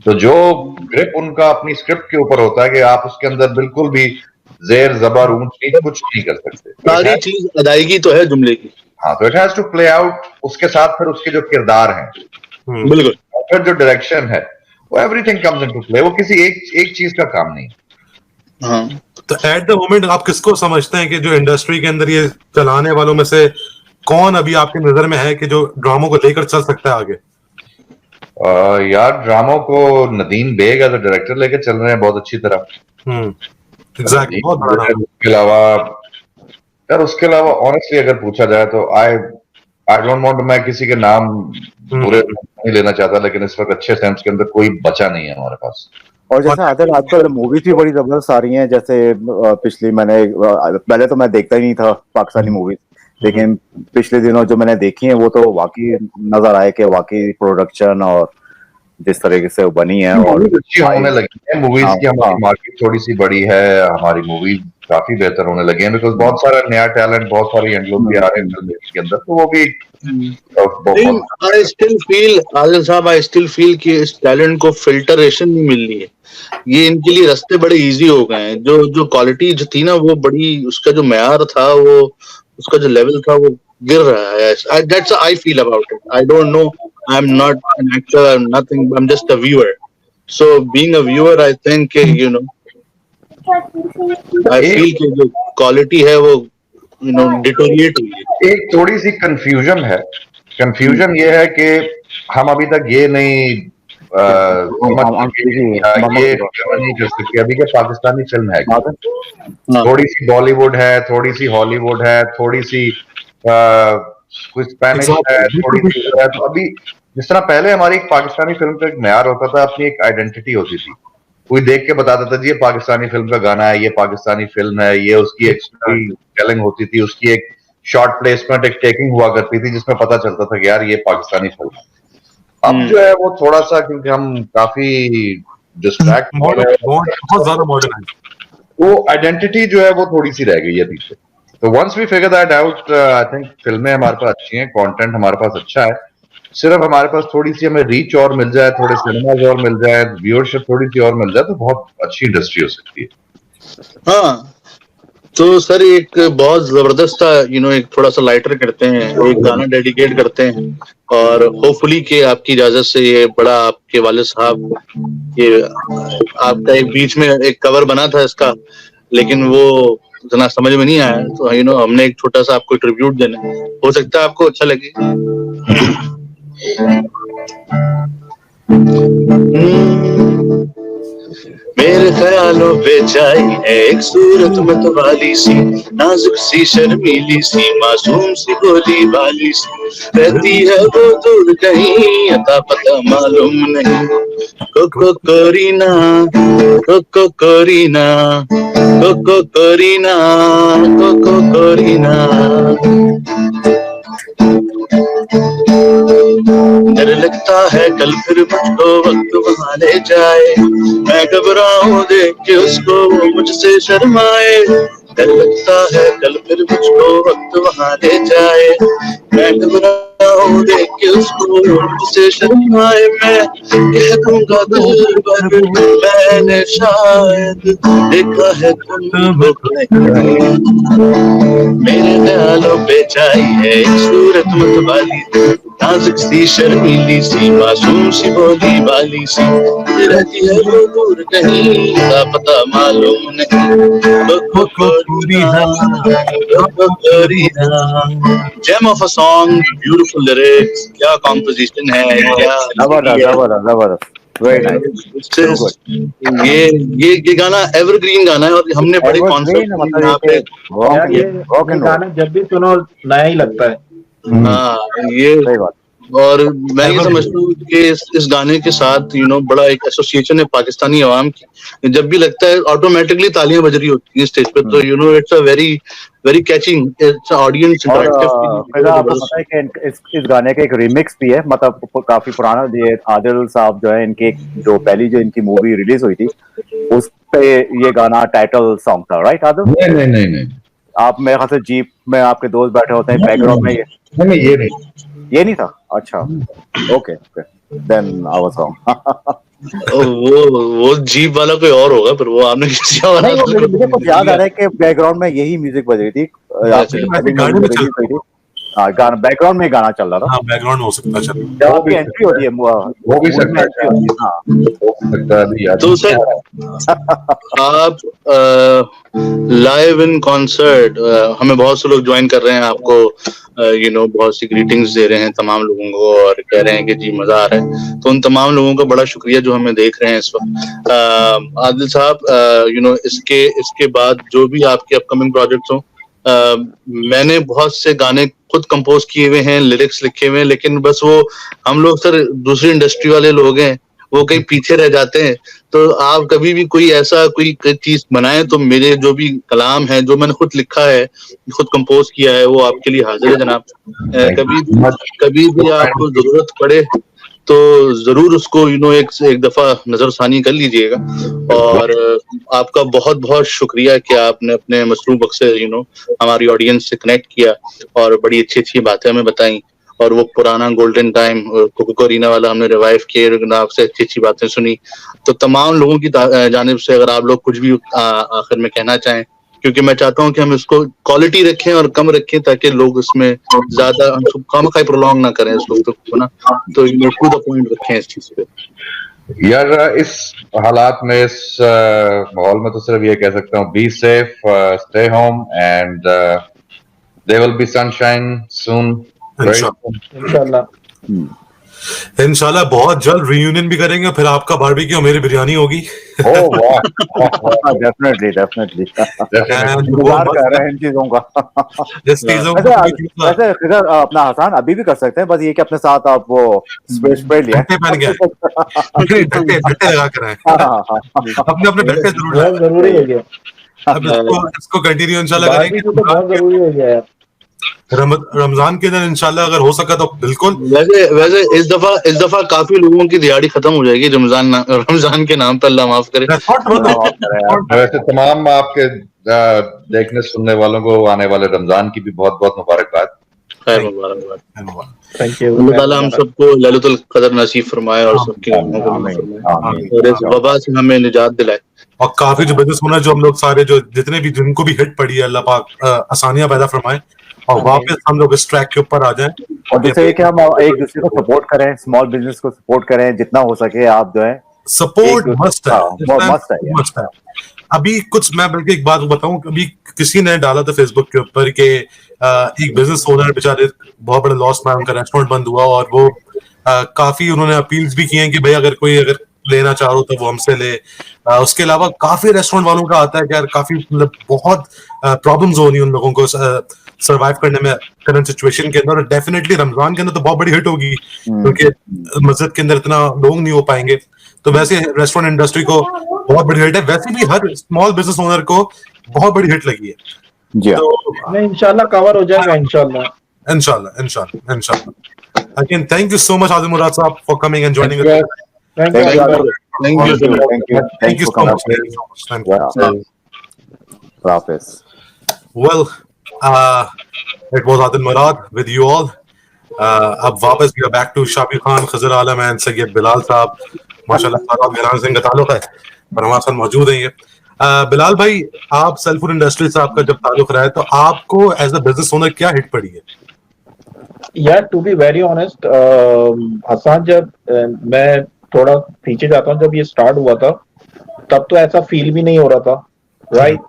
तो जो ग्रिप उनका अपनी स्क्रिप्ट के ऊपर होता है कि आप उसके अंदर बिल्कुल भी जेर जबर ऊंच नीच कुछ नहीं कर सकते। सारी चीज अदायगी तो है जुमले की। हाँ, तो it has to play out. उसके साथ फिर उसके जो किरदार हैं, बिल्कुल, फिर जो डायरेक्शन है, वो एवरीथिंग कम्स इनटू प्ले। वो किसी एक चीज का काम नहीं। हाँ। तो एट द मोमेंट आप किसको समझते हैं कि जो इंडस्ट्री के अंदर ये चलाने वालों में से कौन अभी आपकी नजर में है कि जो ड्रामों को लेकर चल सकता है आगे? यार ड्रामों को Nadeem Baig as a director लेके चल रहे हैं बहुत अच्छी तरह। एग्जैक्टली, बहुत बड़ा नाम। उसके अलावा ऑनेस्टली अगर पूछा जाए तो आई डोंट वांट, मैं किसी के नाम पूरे नहीं लेना चाहता, लेकिन इस वक्त अच्छे सेंस के अंदर कोई बचा नहीं है हमारे पास। और जैसे आजकल मूवीज भी बड़ी जबरदस्त आ रही हैं, जैसे पिछली पहले तो मैं देखता ही नहीं था पाकिस्तानी मूवीज, लेकिन पिछले दिनों जो मैंने देखी है वो तो वाकई नजर आए कि वाकई प्रोडक्शन और जिस तरीके से वो बनी है और अच्छी होने लगी है मूवीज की। हमारी मार्केट थोड़ी सी बड़ी है, हमारी मूवीज काफी बेहतर होने लगी हैं, बिकॉज बहुत सारा नया टैलेंट, बहुत सारे यंग लोग भी आ रहे हैं फिल्म के अंदर, तो वो भी आई स्टिल फील, आदिल साहब, आई स्टिल फील कि इस टैलेंट को फिल्टरेशन नहीं मिल रही है। ये इनके लिए रास्ते बड़े इजी हो गए हैं। जो क्वालिटी जो थी ना, वो बड़ी, उसका जो मेयार था, वो उसका जो लेवल था, वो गिर रहा है। That's I feel about it. I don't know, I am not an actor, I am nothing, I am just a viewer. So being a viewer, I think you know, I feel कि जो quality है वो deteriorate हुई है। एक थोड़ी सी confusion है। Confusion ये है कि हम अभी तक ये नहीं समझ सके या ये नहीं कर सके। अभी के पाकिस्तानी फिल्म है, थोड़ी सी बॉलीवुड है, थोड़ी सी हॉलीवुड है, थोड़ी सी कुछ स्पेनिश है, थोड़ी सी है। तो अभी जिस तरह पहले हमारी एक पाकिस्तानी फिल्म का एक म्यार होता था, अपनी एक आइडेंटिटी होती थी, कोई देख के बताता था जी ये पाकिस्तानी फिल्म का गाना है, ये पाकिस्तानी फिल्म है, ये उसकी एक स्टोरी टेलिंग होती थी, उसकी एक शॉर्ट प्लेसमेंट, एक टेकिंग हुआ करती थी, जिसमें पता चलता था कि यार ये पाकिस्तानी फिल्म है। अब जो है वो थोड़ा सा, क्योंकि हम काफी डिस्ट्रैक्ट बहुत ज्यादा मॉडर्न है, वो आइडेंटिटी जो है वो थोड़ी सी रह गई है पीछे। तो once we figure that out, I think फिल्में हमारे पास अच्छी हैं, कंटेंट हमारे पास अच्छा है, सिर्फ हमारे पास थोड़ी सी हमें रीच और मिल जाए, थोड़े सिनेमाज और मिल जाए, व्यूअरशिप थोड़ी सी और मिल जाए, तो बहुत अच्छी इंडस्ट्री हो सकती है। हाँ, तो सर एक बहुत जबरदस्त एक थोड़ा सा लाइटर करते हैं, एक गाना डेडिकेट करते हैं, और होपफुली कि आपकी इजाजत से ये बड़ा आपके वाले साहब, ये आपका एक बीच में एक कवर बना था इसका, लेकिन वो इतना समझ में नहीं आया, तो हमने एक छोटा सा आपको ट्रिब्यूट देना, हो सकता है आपको अच्छा लगे। मेरे ख्यालों पे छाई है एक सूरत मतवाली सी, नाजुक सी शर्मीली सी, मासूम सी भोली भाली सी, रहती है वो दूर कहीं, अता पता मालूम नहीं। कोको कोरीना, कोको कोरीना, कोको कोरीना, कोको कोरीना। डर लगता है कल फिर मुझको वक्त वहाँ ले जाए, मैं घबराऊं देख के उसको वो मुझसे शर्माए। डर लगता है कल फिर मुझको वक्त वहाँ ले जाए, मैं घबराऊं देख के उसको वो मुझसे शर्माए। मैं कह दूंगा दिल भर मैंने शायद देखा है तुमको कहीं, मेरे ख्यालों पे छाई है एक सूरत मतवाली, नाजुक सी शर्मीली सी, मासूम सी भोली भाली सी, रहती है वो दूर कहीं, का पता मालूम नहीं। Gem of a song, beautiful lyrics, क्या कॉम्पोजिशन है, क्या जबरदस्त, वेरी नाइस। ये गाना एवरग्रीन गाना है, और हमने बड़े कॉन्सेप्ट मतलब यहाँ पे यार ये गाना जब भी सुनो नया ही लगता है। हाँ, ये सही बात। और मैं ये समझता हूँ कि इस गाने के साथ बड़ा एक एसोसिएशन है पाकिस्तानी अवाम की, जब भी लगता है ऑटोमेटिकली तालियां बज रही होती हैं स्टेज पे, तो it's a very very catching, it's audience interactive. आपको पता है कि इस गाने का एक रिमिक्स भी है, मतलब काफी पुराना, ये आदिल साहब जो है, इनके जो पहली जो इनकी मूवी रिलीज हुई थी, उस पे ये गाना टाइटल सॉन्ग था, राइट आदिल? नहीं, आप मेरे ख्याल से जीप में आपके दोस्त बैठे होते हैं, बैकग्राउंड में ये नहीं था। अच्छा, okay, then I was wrong. वो जीप वाला कोई और होगा, पर वो आपने किसी और मुझे कुछ याद आ रहा है कि बैकग्राउंड में यही म्यूजिक बज रही थी, गाना बैकग्राउंड में गाना चल रहा था। हाँ, बैकग्राउंड में हो सकता है, चल जब आपकी एंट्री होती है, वो भी सकता है। तो सर आप लाइव इन कॉन्सर्ट, हमें बहुत से लोग ज्वाइन कर रहे हैं, आपको बहुत सी ग्रीटिंग्स दे रहे हैं तमाम लोगों को, और कह रहे हैं कि जी मजा आ रहा है, तो उन तमाम लोगों का बड़ा शुक्रिया जो हमें देख रहे हैं इस वक्त। आदिल साहब, इसके बाद जो भी आपके अपकमिंग प्रोजेक्ट्स हों, मैंने बहुत से गाने खुद कंपोज किए हुए हैं, लिरिक्स लिखे हुए हैं, लेकिन बस वो हम लोग सर दूसरी इंडस्ट्री वाले लोग हैं, वो कहीं पीछे रह जाते हैं। तो आप कभी भी कोई ऐसा कोई चीज बनाएं तो मेरे जो भी कलाम है, जो मैंने खुद लिखा है, खुद कंपोज किया है, वो आपके लिए हाजिर है जनाब। कभी भी आपको जरूरत पड़े तो जरूर उसको एक दफा नजरसानी कर लीजिएगा। और आपका बहुत बहुत शुक्रिया कि आपने अपने मसरूफ वक्त से हमारी ऑडियंस से कनेक्ट किया और बड़ी अच्छी अच्छी बातें हमें बताई, और वो पुराना गोल्डन टाइम कोको कोरीना वाला हमने रिवाइव किए, आपसे अच्छी अच्छी बातें सुनी। तो तमाम लोगों की जानिब से अगर आप लोग कुछ भी आखिर में कहना चाहें, क्योंकि मैं चाहता हूं कि हम इसको क्वालिटी रखें और कम रखें, ताकि लोग इसमें ज्यादा खामखाई प्रोलॉन्ग ना करें इस वक्त को ना, तो टू द पॉइंट रखें इस चीज पे। यार इस हालात में, इस माहौल में तो सिर्फ ये कह सकता हूँ, be safe, stay home, and there will be sunshine soon, इंशाल्लाह। इंशाल्लाह बहुत जल्द रियूनियन भी करेंगे, फिर आपका बारबेक्यू और मेरी बिरयानी होगी। ओह वाह, डेफिनेटली डेफिनेटली And इंतजार वो कर रहे हैं इन चीजों का। इस चीजों वैसे को वैसे फिगर अपना हसन अभी भी कर सकते हैं, बस ये कि अपने साथ आप वो स्प्रे लिया ढट्टे पहन के आए, ढट्टे लगा कर आए, अपने अपने ढट्टे जरूर बहुत लाए। जरूरी हो गया, अब इसको कंटिन्यू इंशाल्लाह करेंगे। बारबेक्यू तो बहुत जरूरी हो गया है। रमजान के दिन इंशाल्लाह अगर हो सका तो बिल्कुल। वैसे वैसे इस दफा काफी लोगों की दिहाड़ी खत्म हो जाएगी रमजान के नाम पे, अल्लाह माफ करे। वैसे तमाम आपके देखने सुनने वालों को आने वाले रमजान की भी बहुत बहुत मुबारकबाद। खैर मुबारकबाद। Thank you. अल्लाह ताला हम सबको लैलतुल क़द्र नसीब फरमाए और सबके गुनाहों को माफ फरमाए और इस वबा से हमें निजात दिलाए। और काफी जो बिजनेस ओनर जो हम लोग सारे जो जितने भी जिनको भी हिट पड़ी है, अल्लाह पाक आसानियां पैदा फरमाए और वापस हम लोग इस ट्रैक के ऊपर आ जाएं। और जैसे ये कि हम एक दूसरे को सपोर्ट करें, स्मॉल बिजनेस को सपोर्ट करें जितना हो सके। आप जो है सपोर्ट मस्ट है, मस्ट है। अभी कुछ मैं बल्कि एक बात बताऊं, अभी किसी ने डाला था फेसबुक के ऊपर कि एक बिजनेस ओनर बेचारे बहुत बड़ा लॉस में, उनका रेस्टोरेंट बंद हुआ और वो काफी उन्होंने अपील्स भी की हैं कि भाई अगर कोई अगर लेना चाहो तो वो हमसे ले। उसके अलावा काफी रेस्टोरेंट वालों का आता है कि यार काफी मतलब बहुत प्रॉब्लम्स हो रही है उन लोगों को सर्वाइव करने में करंट सिचुएशन के अंदर। और डेफिनेटली रमजान के अंदर तो बहुत बड़ी हिट होगी क्योंकि मस्जिद के अंदर इतना लोग नहीं हो पाएंगे, तो वैसे रेस्टोरेंट इंडस्ट्री को बहुत बड़ी हिट है। वैसे भी हर स्मॉल बिजनेस ओनर को बहुत बड़ी हिट लगी है जी। तो इंशाल्लाह कवर हो जाएगा इंशाल्लाह। इंशाल्लाह। Again thank you so much Adil Murad साहब for coming and joining us. Thank you so much. Hafiz. Well, it was Adil Murad with you all. अब वापस we are back to Shabi Khan, Khizr Alam and Sayyid Bilal साहब। माशाल्लाह सारा घराने से इनका ताल्लुक है पर हमारे साथ मौजूद हैं ये। बिलाल भाई, आप सेल फूड इंडस्ट्री से आपका जब ताल्लुक रहा है तो आपको एज अ बिजनेस ओनर क्या हिट पड़ी है? यार to be very honest Hasan, जब मैं थोड़ा पीछे जाता हूँ, जब ये स्टार्ट हुआ था तब तो ऐसा फील भी नहीं हो रहा था, राइट।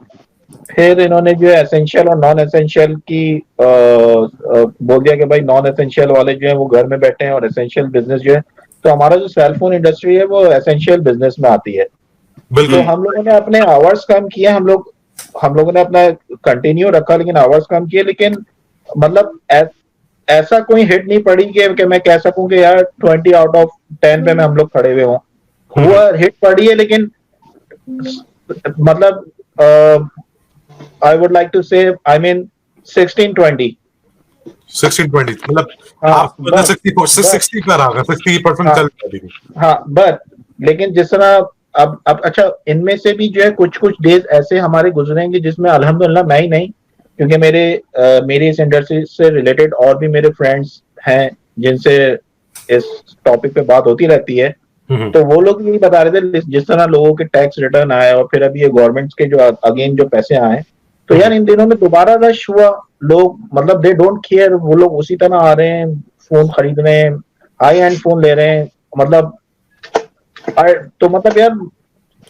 फिर इन्होंने जो है एसेंशियल और नॉन एसेंशियल की बोल दिया कि भाई नॉन एसेंशियल वाले जो है वो घर में बैठे हैं और एसेंशियल बिजनेस जो है, तो हमारा जो सेल फोन इंडस्ट्री है वो एसेंशियल बिजनेस में आती है। तो हम लोगों ने अपने आवर्स कम किए, हम लोगों ने अपना कंटिन्यू रखा लेकिन आवर्स कम किए, लेकिन मतलब ऐसा कोई हिट नहीं पड़ी कि मैं कह सकूं कि यार 20 आउट ऑफ 10 पे मैं हम लोग खड़े हुए हों। वो हिट पड़ी है लेकिन मतलब आई वुड लाइक टू से आई मीन 16-20 मतलब आप 60 पर आ गए, 60% चल रही। हाँ, बट लेकिन जिस तरह अब अच्छा, इनमें से भी जो है कुछ डेज ऐसे हमारे गुजरेंगे जिसमें अल्हम्दुलिल्लाह मैं ही नहीं, क्योंकि मेरी इस इंडस्ट्री से रिलेटेड और भी मेरे फ्रेंड्स हैं जिनसे इस टॉपिक पे बात होती रहती है, तो वो लोग यही बता रहे थे जिस तरह लोगों के टैक्स रिटर्न आए और फिर अभी ये गवर्नमेंट्स के जो अगेन जो पैसे आए, तो यार इन दिनों में दोबारा रश हुआ। लोग मतलब दे डोंट केयर, वो लोग उसी तरह आ रहे हैं, फोन खरीद रहे हैं, हाई एंड फोन ले रहे हैं, मतलब तो मतलब यार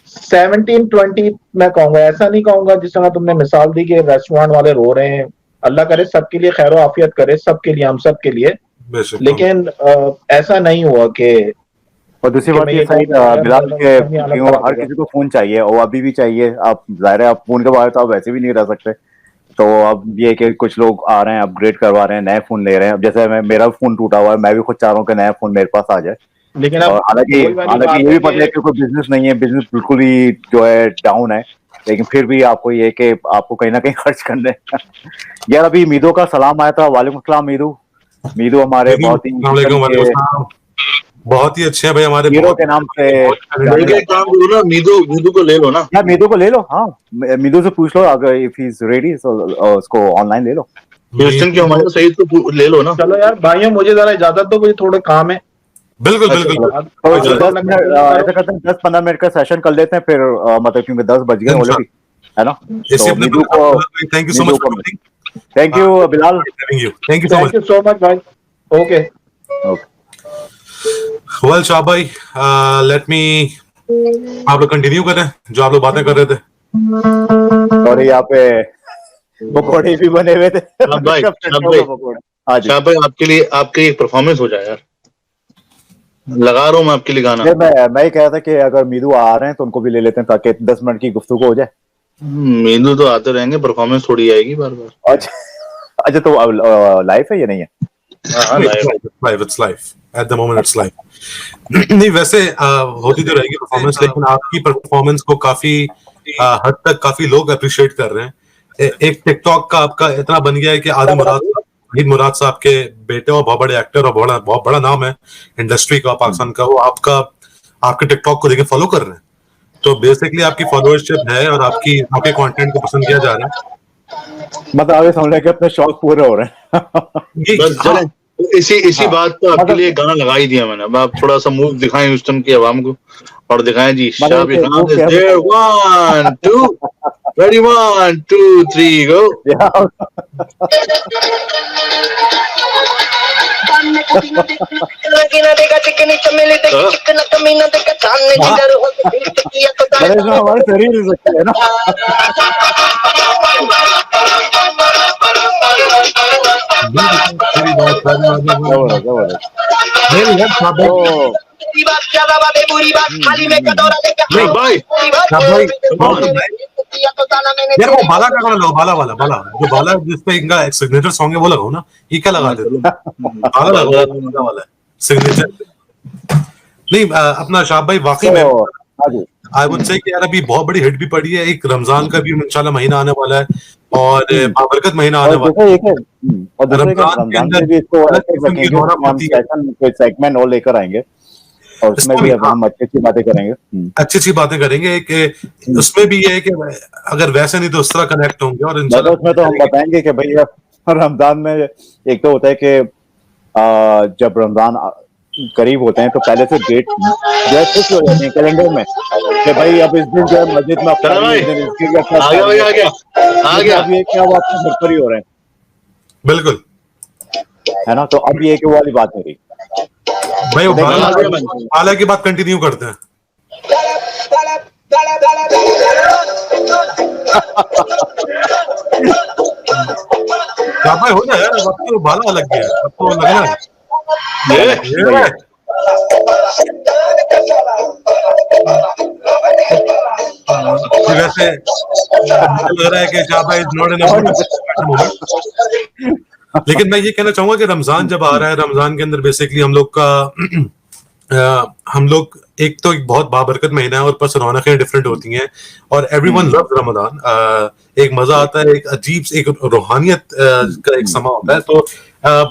17-20 मैं कहूंगा, ऐसा नहीं कहूंगा जिस तरह तुमने मिसाल दी कि रेस्टोरेंट वाले रो रहे हैं। अल्लाह करे सबके लिए खैर आफियत करे, सबके लिए, हम सब के लिए, लेकिन ऐसा नहीं हुआ कि। और दूसरी बात ये सही बिलाल के हर किसी को फोन चाहिए और अभी भी चाहिए। आप जाहिर है आप फोन के बारे तो आप वैसे भी नहीं रह सकते, तो अब ये कि कुछ लोग आ रहे हैं, अपग्रेड करवा रहे हैं, नए फोन ले रहे हैं। अब जैसे मेरा फोन टूटा हुआ है, मैं भी खुद चाह रहा हूँ कि नया फोन मेरे पास आ जाए, लेकिन हालांकि ये भी पता है कि कोई बिजनेस नहीं है, बिजनेस बिल्कुल ही जो है डाउन है, लेकिन फिर भी आपको ये कि आपको कहीं ना कहीं खर्च करने यार। अभी मीदू का सलाम आया था। वालेकुम सलाम मीदू हमारे बहुत ही अच्छे हैं भाई, हमारे हीरो के नाम से। काम करो ना, मीदू को ले लो ना। यार मीदू को ले लो, हाँ मीदू से पूछ लो अगर इफ ही इज रेडी उसको ऑनलाइन ले लो। ह्यूस्टन के हमारे सईद को ले लो ना। चलो यार भाइयों, मुझे जरा इजाजत दो, मुझे थोड़े काम है। बिल्कुल तो ऐसा करते हैं 10-15 मिनट का सेशन कर लेते हैं फिर, मतलब क्योंकि 10 बज गए ऑलरेडी, है ना। तो मीदू को thank you so much. Thank you Bilal, thank you so much भाई। ओके वेल शाह भाई, लेट मी, आप लोग कंटिन्यू करें जो आप लोग बातें कर रहे थे। और यहाँ पे पकौड़े भी बने हुए थे। शाह भाई आपके लिए एक परफॉर्मेंस हो जाए यार। लगा रहा हूँ मैं आपके लिए गाना। मैं ही कह रहा था कि अगर मीदू आ रहे हैं तो उनको भी ले लेते हैं ताकि 10 मिनट की गुफ्तगू हो जाए। मीनू तो आते रहेंगे, परफॉर्मेंस थोड़ी आएगी बार बार। अच्छा अच्छा, तो लाइव है या नहीं है? हाँ live, it's live at the moment, it's live. नहीं वैसे होती तो रहेगी परफॉर्मेंस, लेकिन आपकी परफॉर्मेंस को काफी हद तक काफी लोग अप्रिशिएट कर रहे हैं। एक टिकटॉक का आपका इतना बन गया है कि आदिल मुराद साहब के बेटे और बहुत बड़े एक्टर और बहुत बड़ा नाम है इंडस्ट्री का, पाकिस्तान का, वो आपके टिकटॉक को देखे फॉलो कर रहे हैं। तो बेसिकली आपकी फॉलोअरशिप है और आपके कंटेंट को पसंद किया जा रहा है। मतलब आगे समझ रहे कि अपने शौक पूरे हो रहे हैं। बस चलें, इसी बात पे आपके लिए गाना लगा ही दिया मैंने। अब आप थोड़ा सा मूव दिखाएं ह्यूस्टन की आवाम को और दिखाएं जी शाबी खान इज देयर। 1 2 रेडी 1 2 3 गो। हमारे शरीर हो सकते है ना। यार वो बाला का गाना लगाओ, बाला जो बाला जिसपे इनका सिग्नेचर सॉन्ग है वो लगाओ ना। ये क्या लगाते थे? बाला लगाओ वाला सिग्नेचर। नहीं अपना शाह भाई वाकई में आई वुड से कि यार अभी बहुत बड़ी हिट भी पड़ी है। एक रमजान का भी इंशाल्लाह महीना आने वाला है और बाबरकत महीना आने वाला है। रमजान के अंदर भी इसको सेगमेंट और लेकर आएंगे और उसमें भी अब हम अच्छी बातें करेंगे। अच्छी बातें करेंगे कि उसमें भी ये है कि अगर वैसे नहीं तो उस तरह कनेक्ट होंगे। और इंशाल्लाह उसमें तो हम बताएंगे कि भैया रमजान में एक तो होता है कि जब रमजान करीब होते हैं तो पहले से डेट जो है फिक्स हो जाती है कैलेंडर में कि भाई अब इस दिन जो है मस्जिद में आ गया अब ये क्या वो आपके घर पर ही हो रहे हैं। बिल्कुल है ना। तो अब ये कि वो वाली बात हो रही भाई बाला की बात कंटिन्यू करते हैं। क्या भाई हो जाए यार, अब तो बाला अलग गया, अब तो लग रहा है वैसे लग रहा है कि शाह भाई नॉट इन। लेकिन मैं ये कहना चाहूंगा कि रमजान जब आ रहा है, रमजान के अंदर बेसिकली हम लोग एक तो एक बहुत बाबरकत महीना है और बस रौनकें डिफरेंट होती हैं और एवरीवन लव्स रमजान। एक मजा आता है, एक अजीब एक रूहानियत का एक समा होता है। तो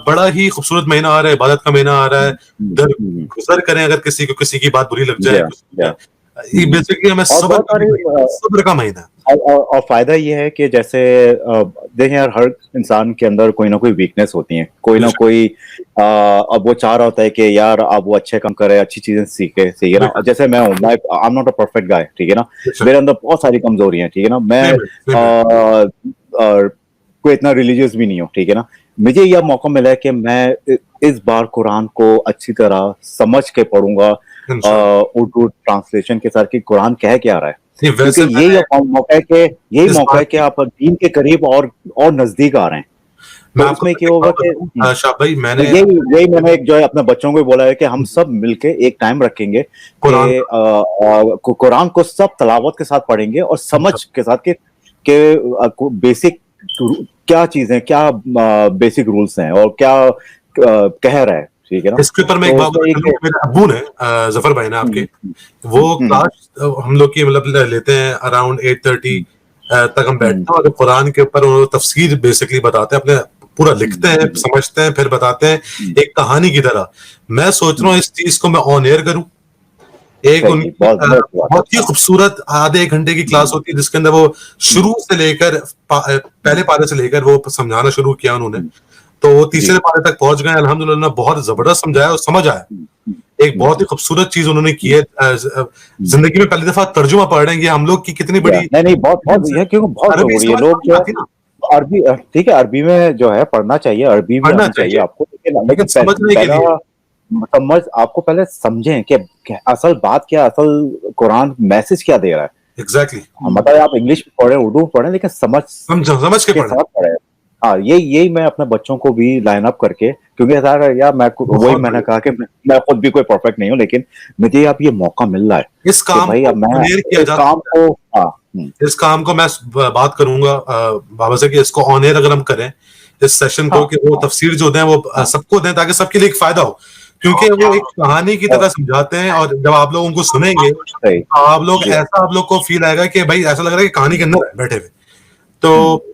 बड़ा ही खूबसूरत महीना आ रहा है, इबादत का महीना आ रहा है। गुजर करें अगर किसी की बात बुरी लग जाए, ये बेसिकली हमें सब्र का महीना है। और फायदा ये है कि जैसे देखें यार, हर इंसान के अंदर कोई ना कोई वीकनेस होती है, कोई ना कोई अब वो चाह रहा होता है कि यार अब वो अच्छे काम करे, अच्छी चीजें सीखे, ठीक है ना। जैसे मैं हूँ, I am not a perfect guy, ठीक है ना। मेरे अंदर बहुत सारी कमजोरियां, ठीक है ना। मैं कोई इतना रिलीजियस भी नहीं हूँ, ठीक है ना। मुझे यह मौका मिला है कि मैं इस बार कुरान को अच्छी तरह समझ के पढ़ूंगा उर्दू ट्रांसलेशन के साथ कि कुरान कह क्या रहा है। क्योंकि यही मौका है कि आप दीन के करीब और नजदीक आ रहे हैं। तो इसमें क्या होगा कि शाह भाई मैंने मैंने एक जो है अपने बच्चों को बोला है कि हम सब मिलके एक टाइम रखेंगे कि कुरान को सब तलावत के साथ पढ़ेंगे और समझ के साथ के बेसिक क्या चीजें, क्या बेसिक रूल्स हैं और क्या कह रहा है, ठीक है ना। इसके ऊपर मैं एक बात मेरे अब्बू ने जफर भाई ने आपके वो क्लास हम लोग की मतलब लेते हैं अराउंड 8:30 तक हम बैठते हैं और कुरान के ऊपर वो तफसीर बेसिकली बताते हैं, अपने पूरा लिखते हैं, समझते हैं, फिर बताते हैं एक कहानी की तरह। मैं सोच रहा हूँ इस चीज को मैं ऑन एयर करूं। एक उनकी बहुत ही खूबसूरत आधे 1 घंटे की क्लास होती है जिसके अंदर वो शुरू से लेकर पहले पारे से लेकर वो समझाना शुरू किया उन्होंने। तो वो तीसरे पारे तक पहुंच गए, अल्हम्दुलिल्लाह बहुत जबरदस्त समझाया और समझ आया। एक बहुत ही खूबसूरत चीज उन्होंने की है। जिंदगी में पहली दफा तर्जुमा पढ़ रहे हैं, ये हम लोग की कितनी बड़ी नहीं बहुत ये क्योंकि बहुत जरूरी है। लोग जो अरबी, ठीक है, अरबी में जो है पढ़ना चाहिए, अरबी में पढ़ना चाहिए आपको, लेकिन समझने के लिए आपको पहले समझें कि असल बात क्या, असल कुरान मैसेज क्या दे रहा है। एग्जैक्टली मतलब आप इंग्लिश पढ़े, उर्दू पढ़े, लेकिन समझ के पढ़े। हाँ, यही मैं अपने बच्चों को भी लाइन अप करके, क्योंकि ऐसा यार वही मैंने कहा कि मैं खुद भी कोई परफेक्ट नहीं हूँ, लेकिन मुझे अब ये मौका मिल रहा है इस कि काम भाई को अब मैं ऑन एयर किया इस जा काम सकता है। को इस काम को मैं बात करूंगा बाबा से कि इसको ऑन एयर अगर हम करें इस सेशन को, हाँ, कि वो तफसीर जो दें वो सबको दें ताकि सबके लिए एक फायदा हो, क्योंकि वो एक कहानी की तरह समझाते हैं और जब आप लोग उनको सुनेंगे सही तो आप लोग जी ऐसा आप लोग को फील आएगा कि भाई ऐसा लग रहा है कि कहानी के अंदर बैठे हुए, तो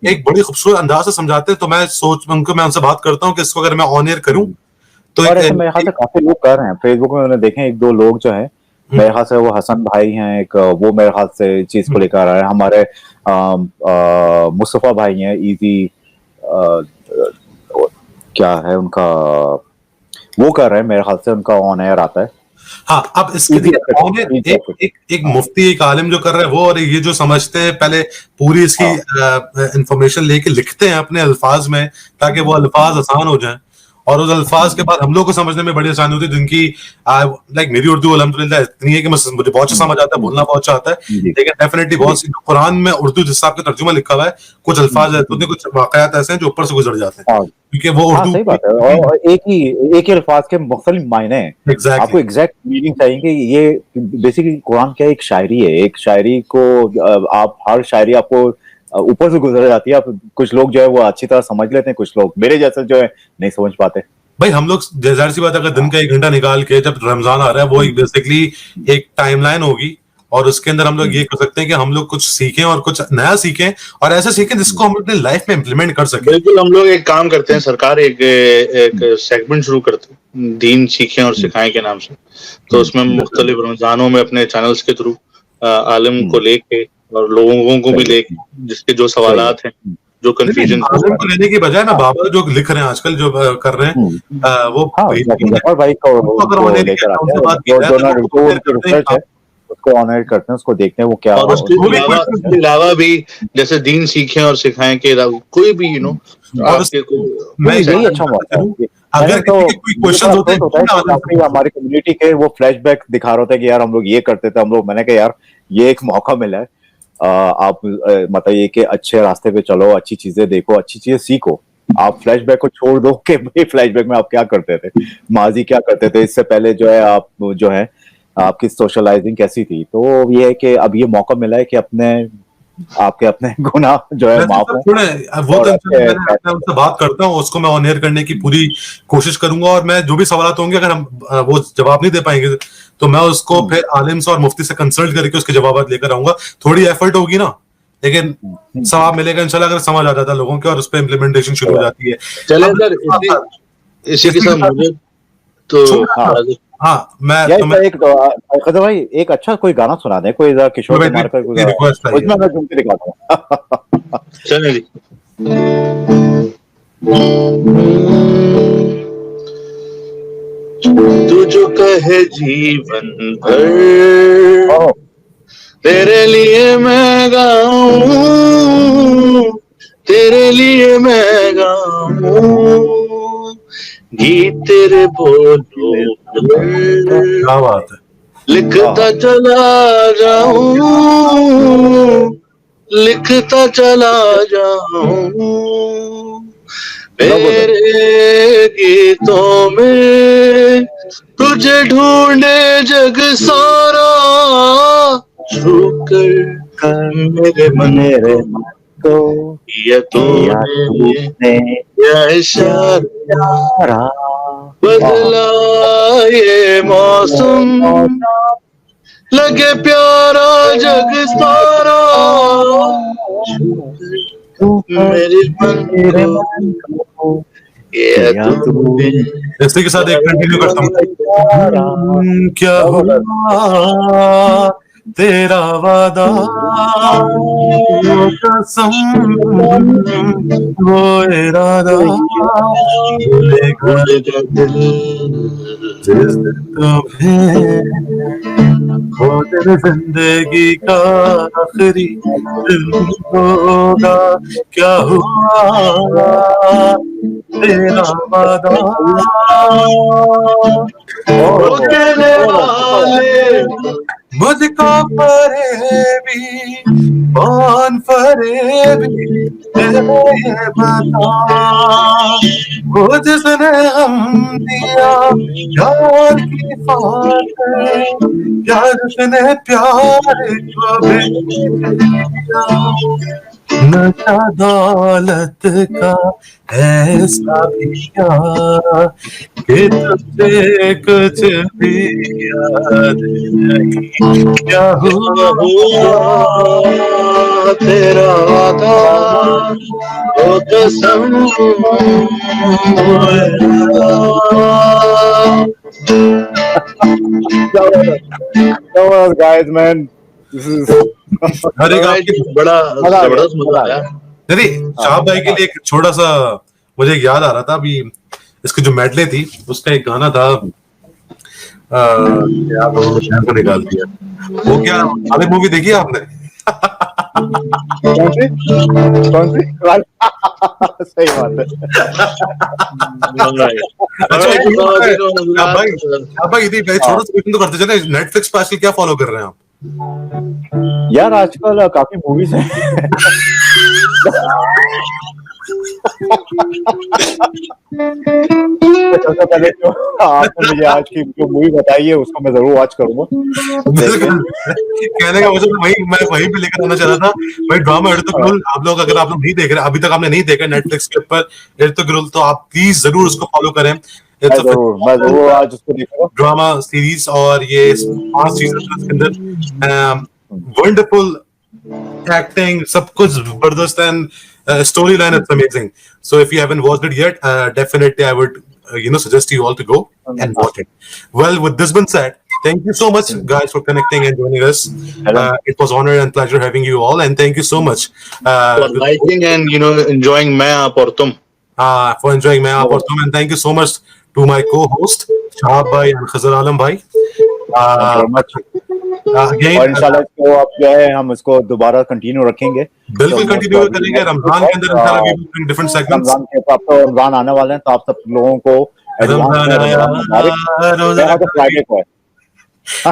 एक बड़ी खूबसूरत अंदाज से समझाते हैं। तो मैं उनसे बात करता हूँ कि इसको अगर मैं ऑन एयर करूँ तो और ऐसे मेरे ख्याल से काफी लोग कर रहे हैं, फेसबुक में मैंने देखे एक दो लोग जो है, मेरे ख्याल से वो हसन भाई हैं एक, वो मेरे ख्याल से चीज को लेकर आ रहे हैं, हमारे मुस्तफा भाई हैं इजी, क्या है उनका, वो कर रहे हैं, मेरे ख्याल से उनका ऑन एयर आता है। हाँ, अब इसके Easy लिए Africa, ऑन एयर Easy एक Africa। एक एक मुफ्ती एक आलिम जो कर रहा है वो, और ये जो समझते हैं पहले पूरी इसकी इंफॉर्मेशन लेके लिखते हैं अपने अल्फाज में ताकि वो अल्फाज आसान हो जाएं, और उस अल्फाज के बाद हम लोग को समझने में बड़ी आसानी होती है, जिनकी लाइक मेरी उर्दू अल्हम्दुलिल्लाह इतनी है कि मुझे बहुत अच्छा समझ आता है, बोलना बहुत अच्छा आता है, जी लेकिन डेफिनेटली बहुत सी कुरान में उर्दू जिस हिसाब का तर्जुमा लिखा हुआ है, कुछ अल्फाज ऐसे होते हैं, कुछ वाकयात ऐसे हैं जो ऊपर से गुजर जाते हैं, हाँ क्योंकि वो हाँ, उर्दू सही बात है, और एक ही अल्फाज के मुख्तलिफ मायने हैं। एग्जैक्टली आपको एग्जैक्ट मीनिंग चाहिए कि ये बेसिकली कुरान क्या है, एक शायरी है, एक शायरी को आप हर शायरी आपको ऊपर से गुजर जाती है, आप कुछ लोग जो है वो अच्छी तरह समझ लेते हैं, कुछ लोग मेरे जैसे जो है नहीं समझ पाते। भाई हम लोग जाहिर सी बात है, अगर दिन का 1 घंटा निकाल के जब रमजान आ रहा है वो एक बेसिकली एक टाइमलाइन होगी, और उसके अंदर हम लोग ये कर सकते हैं कि हम लोग कुछ सीखें और कुछ नया सीखें, और ऐसा सीखें जिसको हम अपने लाइफ में इम्प्लीमेंट कर सकें। बिल्कुल, हम लोग एक काम करते हैं, सरकार एक सेगमेंट शुरू करते हैं, दीन सीखें और सिखाएं के नाम से। तो उसमें मुख्तलिफ रमजानों में अपने चैनल्स के थ्रू आलिम को लेके और लोगों को भी लेके, जिसके जो सवालात हैं, जो कंफ्यूजन आलिम को लेने की बजाय मैं बाबा जो लिख रहे हैं आजकल, जो कर रहे हैं वो हाँ, जफर भाई को अगर ऑन एयर लेकर आते उनसे हैं, बात की जाए तो जो उनकी रिसर्च है उसको ऑनर करते हैं, उसको देखते हैं वो क्या और उसके अलावा भी जैसे दीन सीखें और सिखाएं के अलावा कोई भी आपके को मैं यही अच्छा मौका है। अगर किसी के कोई क्वेश्चन होते हैं हमारी कम्युनिटी के वो फ्लैशबैक दिखा रहे होते हैं कि यार हम लोग ये करते थे, हम लोग, मैंने कहा यार ये एक मौका मिला है, आप मतलब ये कि अच्छे रास्ते पे चलो, अच्छी चीजें देखो, अच्छी चीजें सीखो, आप फ्लैशबैक को छोड़ दो कि भाई फ्लैशबैक में आप क्या करते थे, माजी क्या करते थे, इससे पहले जो है आप जो है आपकी सोशलाइजिंग कैसी थी। तो ये है कि अब ये मौका मिला है कि आपके अपने गुनाह जो है माफ हो। वो तो मैं उनसे बात करता हूँ, उसको मैं ऑन एयर करने की पूरी कोशिश करूंगा, और मैं जो भी सवाल होंगे अगर हम वो जवाब नहीं दे पाएंगे तो मैं उसको फिर आलिम से और मुफ्ती से कंसल्ट करके उसके जवाब लेकर आऊंगा। थोड़ी एफर्ट होगी ना, लेकिन सवाब मिलेगा इंशाल्लाह, अगर समझ आ जाता है लोगों के और उस पर इम्प्लीमेंटेशन शुरू हो जाती है। चले सर, इसी के साथ मुझे तो हाँ, मैं एक खजर भाई एक अच्छा कोई गाना सुना दे, कोई किशोर कुमार का कोई उसमें मैं झूम के दिखाता हूँ। चले जी। तू जो कहे जीवन भर तेरे लिए मैं गाऊं, तेरे लिए मैं गाऊं, गीत तेरे बोलो क्या बात है, लिखता चला जाऊं, लिखता चला जाऊं, मेरे गीतों में तुझे ढूंढे जग सारा, छूकर मेरे मन को या तूने या इशारा बदला ये मौसम, लगे प्यारा जग सारा, मेरे मन को या तूने। इसी के साथ एक कंटिन्यू करता हूँ। क्या हुआ तेरा वादा, कसम वो इरादा, भूलेगा दिल जिस दिन तुम्हें वो दिन जिंदगी का आखिरी दिन होगा। क्या हुआ तेरा वादा, कहने वाले मुझको फरेबी कौन फरेबी है ये बता, वो जिसने हम दिया यार की फात, यार जिसने प्यार को भेजा, नशा दौलत का ऐसा भी क्या कि तुझसे कुछ भी याद नहीं, क्या क्या हुआ हुआ तेरा वादा, वो कसम guys, man. This is हर एक आपकी बड़ा मजा आ गया, जबरदस्त मजा मजा आ आया। गया। नहीं शाह भाई के लिए एक छोटा सा मुझे याद आ रहा था अभी, इसकी जो मेडले थी उसका एक गाना था, यार वो शहर को निकाल दिया, वो क्या वाली मूवी देखी है आपने? कौन सी सही बात है। अच्छा एक मिनट, शाह भाई यदि छोटा सा क्वेश्चन तो करते चले, नेटफ्लिक्स पे आजकल क्या फॉलो कर रहे हैं आप? यार आजकल काफी मूवीज हैं। सबसे पहले तो आपने मुझे आज की जो मूवी बताई है उसको मैं जरूर वॉच करूंगा। कहने का मतलब मैं वहीं पे लेकर आना चाह रहा था भाई, ड्रामा एर्तुग्रुल आप लोग अगर आप लोग नहीं देख रहे, अभी तक आपने नहीं देखा नेटफ्लिक्स के ऊपर एर्तुग्रुल, तो आप प्लीज जरूर उसको फॉलो करें। मैं जरूर आज उसको देखूंगा। ड्रामा सीरीज और ये 5 सीजन के अंदर वंडरफुल acting, सब कुछ जबरदस्त, and storyline is amazing. So if you haven't watched it yet, definitely I would suggest you all to go and watch it. Well, with this being said, thank you so much guys for connecting and joining us. It was honor and pleasure having you all, and thank you so much For liking and enjoying मैं आप और तुम. for enjoying my opportunity, and thank you so much to my co-host Shahab bhai and Khazar Alam bhai. Again, और इंशाल्लाह इसको अब जो है हम इसको दोबारा कंटिन्यू रखेंगे। बिल्कुल कंटिन्यू करेंगे रमजान के अंदर इंशाल्लाह we will different segments. Ramzan के अब तो रमजान आने वाले हैं, तो आप सब लोगों को रमजान आया रोजा फ्राइडे को है।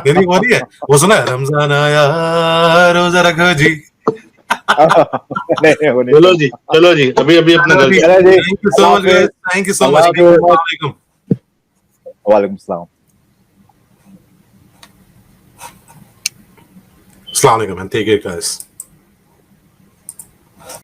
ये नहीं हो रही है, वो सुना है रमजान आया रोजा रखो जी। चलो जी अभी अपने घर thank you so much guys, thank you so much, अस्सलाम वालेकुम। वालेकुम सलाम। Assalamu alaikum and take care guys.